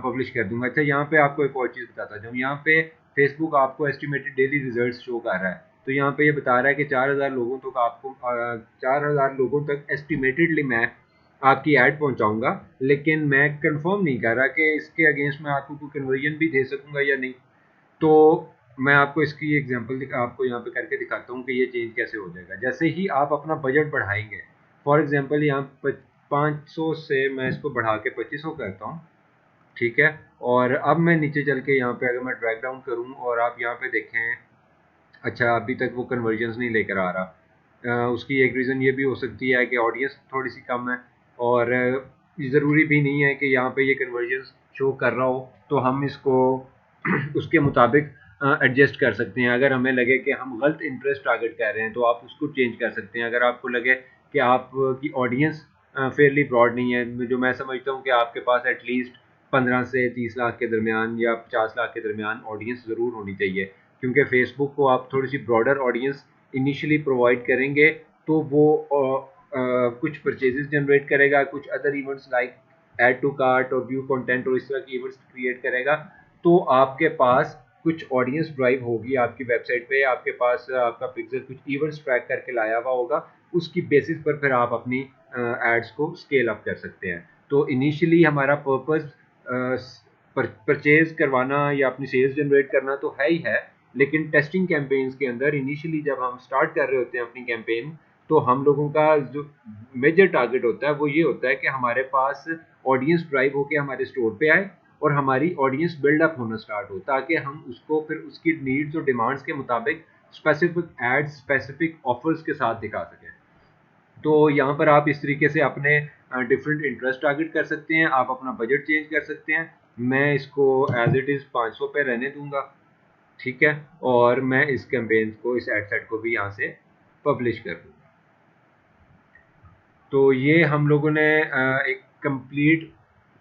पब्लिश कर दूंगा। अच्छा, यहाँ पे आपको एक और चीज़ बताता जाऊँ। यहाँ पे फेसबुक आपको एस्टिमेटेड डेली रिजल्ट शो कर रहा है। तो यहाँ पे ये बता रहा है कि 4000 लोगों तक आपको 4000 लोगों तक एस्टिमेटेडली मैं आपकी ऐड पहुंचाऊंगा, लेकिन मैं कंफर्म नहीं कर रहा कि इसके अगेंस्ट मैं आपको कोई कन्वर्जन भी दे सकूंगा या नहीं। तो मैं आपको इसकी एग्जांपल आपको यहाँ पे करके दिखाता हूँ कि ये चेंज कैसे हो जाएगा। जैसे ही आप अपना बजट बढ़ाएंगे, फॉर एग्जांपल यहाँ 500 से मैं इसको बढ़ा के 2500 करता हूँ, ठीक है। और अब मैं नीचे चल के यहाँ पे अगर मैं ड्रैग डाउन करूँ और आप यहाँ पे देखें, अच्छा अभी तक वो कन्वर्जन्स नहीं लेकर आ रहा। उसकी एक रीज़न ये भी हो सकती है कि ऑडियंस थोड़ी सी कम है, और ज़रूरी भी नहीं है कि यहाँ पे ये कन्वर्जन्स शो कर रहा हो। तो हम इसको उसके मुताबिक एडजस्ट कर सकते हैं। अगर हमें लगे कि हम गलत इंटरेस्ट टारगेट कर रहे हैं तो आप उसको चेंज कर सकते हैं। अगर आपको लगे कि आपकी ऑडियंस फेयरली ब्रॉड नहीं है, जो मैं समझता हूँ कि आपके पास एटलीस्ट 15 से 30 लाख के दरमियान या 50 लाख के दरमियान ऑडियंस ज़रूर होनी चाहिए, क्योंकि फेसबुक को आप थोड़ी सी ब्रॉडर ऑडियंस इनिशियली प्रोवाइड करेंगे तो वो कुछ परचेजेस जनरेट करेगा, कुछ other events like add to cart और व्यू कंटेंट और इस तरह की इवेंट्स क्रिएट करेगा। तो आपके पास कुछ ऑडियंस ड्राइव होगी आपकी वेबसाइट पे, आपके पास आपका पिक्सल कुछ इवेंट्स ट्रैक करके लाया हुआ होगा, उसकी बेसिस पर फिर आप अपनी एड्स को स्केल अप कर सकते हैं। तो इनिशियली हमारा पर्पस परचेज करवाना या अपनी सेल्स जनरेट करना तो है ही है, लेकिन टेस्टिंग कैंपेन्स के अंदर इनिशियली जब हम स्टार्ट कर रहे होते हैं अपनी कैंपेन, तो हम लोगों का जो मेजर टारगेट होता है वो ये होता है कि हमारे पास ऑडियंस ड्राइव होकर हमारे स्टोर पे आए और हमारी ऑडियंस बिल्डअप होना स्टार्ट हो, ताकि हम उसको फिर उसकी नीड्स और डिमांड्स के मुताबिक स्पेसिफिक एड्स, स्पेसिफिक ऑफर्स के साथ दिखा सकें। तो यहाँ पर आप इस तरीके से अपने डिफरेंट इंटरेस्ट टारगेट कर सकते हैं, आप अपना बजट चेंज कर सकते हैं। मैं इसको एज इट इज़ 500 पे रहने दूंगा, ठीक है, और मैं इस कैंपेन को, इस एड सेट को भी यहाँ से पब्लिश कर दूंगा। तो ये हम लोगों ने एक कंप्लीट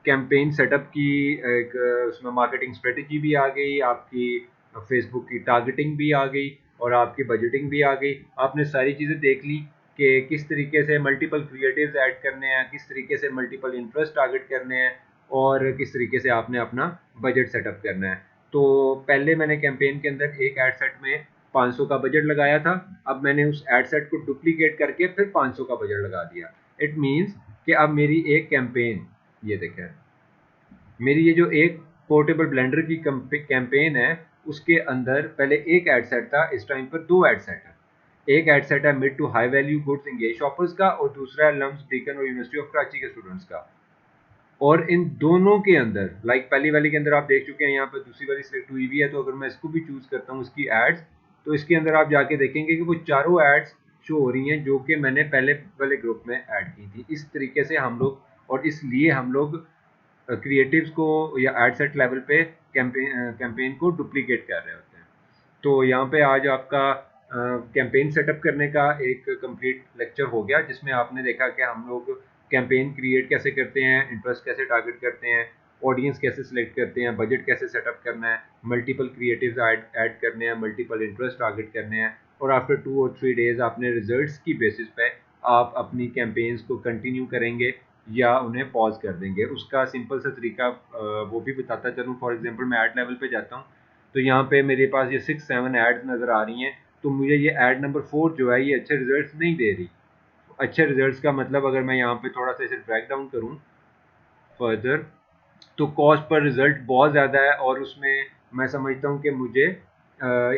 कैंपेन सेटअप की, एक उसमें मार्केटिंग स्ट्रेटजी भी आ गई, आपकी फेसबुक की टारगेटिंग भी आ गई और आपकी बजटिंग भी आ गई। आपने सारी चीज़ें देख ली कि किस तरीके से मल्टीपल क्रिएटिव्स ऐड करने हैं, किस तरीके से मल्टीपल इंटरेस्ट टारगेट करने हैं और किस तरीके से आपने अपना बजट सेटअप करना है। तो पहले मैंने कैंपेन के अंदर एक एड सेट में 500 का बजट लगाया था, अब मैंने उस एड सेट को डुप्लीकेट करके फिर 500 का बजट लगा दिया। इट मीन्स कि अब मेरी एक कैंपेन, ये देखें, मेरी ये जो एक पोर्टेबल ब्लेंडर की कैंपेन है, उसके अंदर पहले एक एड सेट था, इस टाइम पर दो एड सेट है। एक एड सेट है mid to high value goods engage shoppers का, और दूसरा है लम्स, बीकन और यूनिवर्सिटी ऑफ कराची के स्टूडेंट्स का। और इन दोनों के अंदर, लाइक पहली वाली के अंदर आप देख चुके हैं, यहाँ पर दूसरी वाली सिलेक्ट हुई भी है, तो अगर मैं इसको भी चूज करता हूँ इसकी एड्स, तो इसके अंदर आप जाके देखेंगे कि वो चारों एड्स शो हो रही हैं जो कि मैंने पहले वाले ग्रुप में ऐड की थी। इस तरीके से हम लोग, और इसलिए हम लोग क्रिएटिव्स को या एड सेट लेवल पे कैंपेन को डुप्लीकेट कर रहे होते हैं। तो यहाँ पे आज आपका कैंपेन सेटअप करने का एक कंप्लीट लेक्चर हो गया, जिसमें आपने देखा कि हम लोग कैंपेन क्रिएट कैसे करते हैं, इंटरेस्ट कैसे टारगेट करते हैं, ऑडियंस कैसे सिलेक्ट करते हैं, बजट कैसे सेटअप करना है, मल्टीपल क्रिएटिव्स ऐड करने हैं, मल्टीपल इंटरेस्ट टारगेट करने हैं, और आफ्टर 2 और 3 डेज अपने रिजल्ट्स की बेसिस पे आप अपनी कैंपेन्स को कंटिन्यू करेंगे या उन्हें पॉज कर देंगे। उसका सिंपल सा तरीका वो भी बताता चलूँ। फॉर एग्जांपल मैं ऐड लेवल पे जाता हूँ, तो यहाँ पे मेरे पास ये 6-7 एड्स नज़र आ रही हैं, तो मुझे ये ऐड नंबर 4 जो है ये अच्छे रिजल्ट्स नहीं दे रही। अच्छे रिजल्ट्स का मतलब अगर मैं यहाँ पे थोड़ा सा इसे ड्रैग डाउन करूँ फर्दर, तो कॉस्ट पर रिजल्ट बहुत ज़्यादा है और उसमें मैं समझता हूँ कि मुझे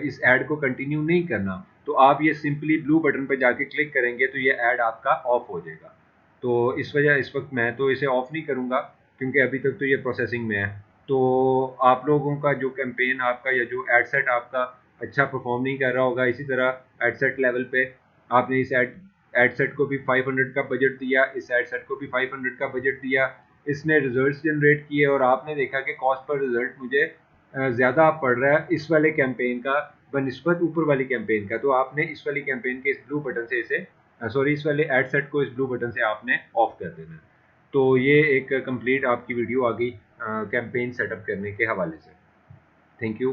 इस ऐड को कंटिन्यू नहीं करना। तो आप ये सिंपली ब्लू बटन पर जाके क्लिक करेंगे तो ये ऐड आपका ऑफ हो जाएगा। तो इस वजह इस वक्त मैं तो इसे ऑफ नहीं करूँगा, क्योंकि अभी तक तो ये प्रोसेसिंग में है। तो आप लोगों का जो कैंपेन आपका या जो एड सेट आपका अच्छा परफॉर्म नहीं कर रहा होगा। इसी तरह एड सेट लेवल पे आपने इस एड सेट को भी 500 का बजट दिया, इस एड सेट को भी 500 का बजट दिया, इसने रिजल्ट्स जनरेट किए और आपने देखा कि कॉस्ट पर रिजल्ट मुझे ज़्यादा पड़ रहा है इस वाले कैंपेन का बनिस्बत ऊपर वाली कैंपेन का, तो आपने इस वाली कैंपेन के इस ब्लू बटन से इसे सॉरी इस वाले एड सेट को इस ब्लू बटन से आपने ऑफ कर देना है। तो ये एक कंप्लीट आपकी वीडियो आ गई कैंपेन सेटअप करने के हवाले से। Thank you.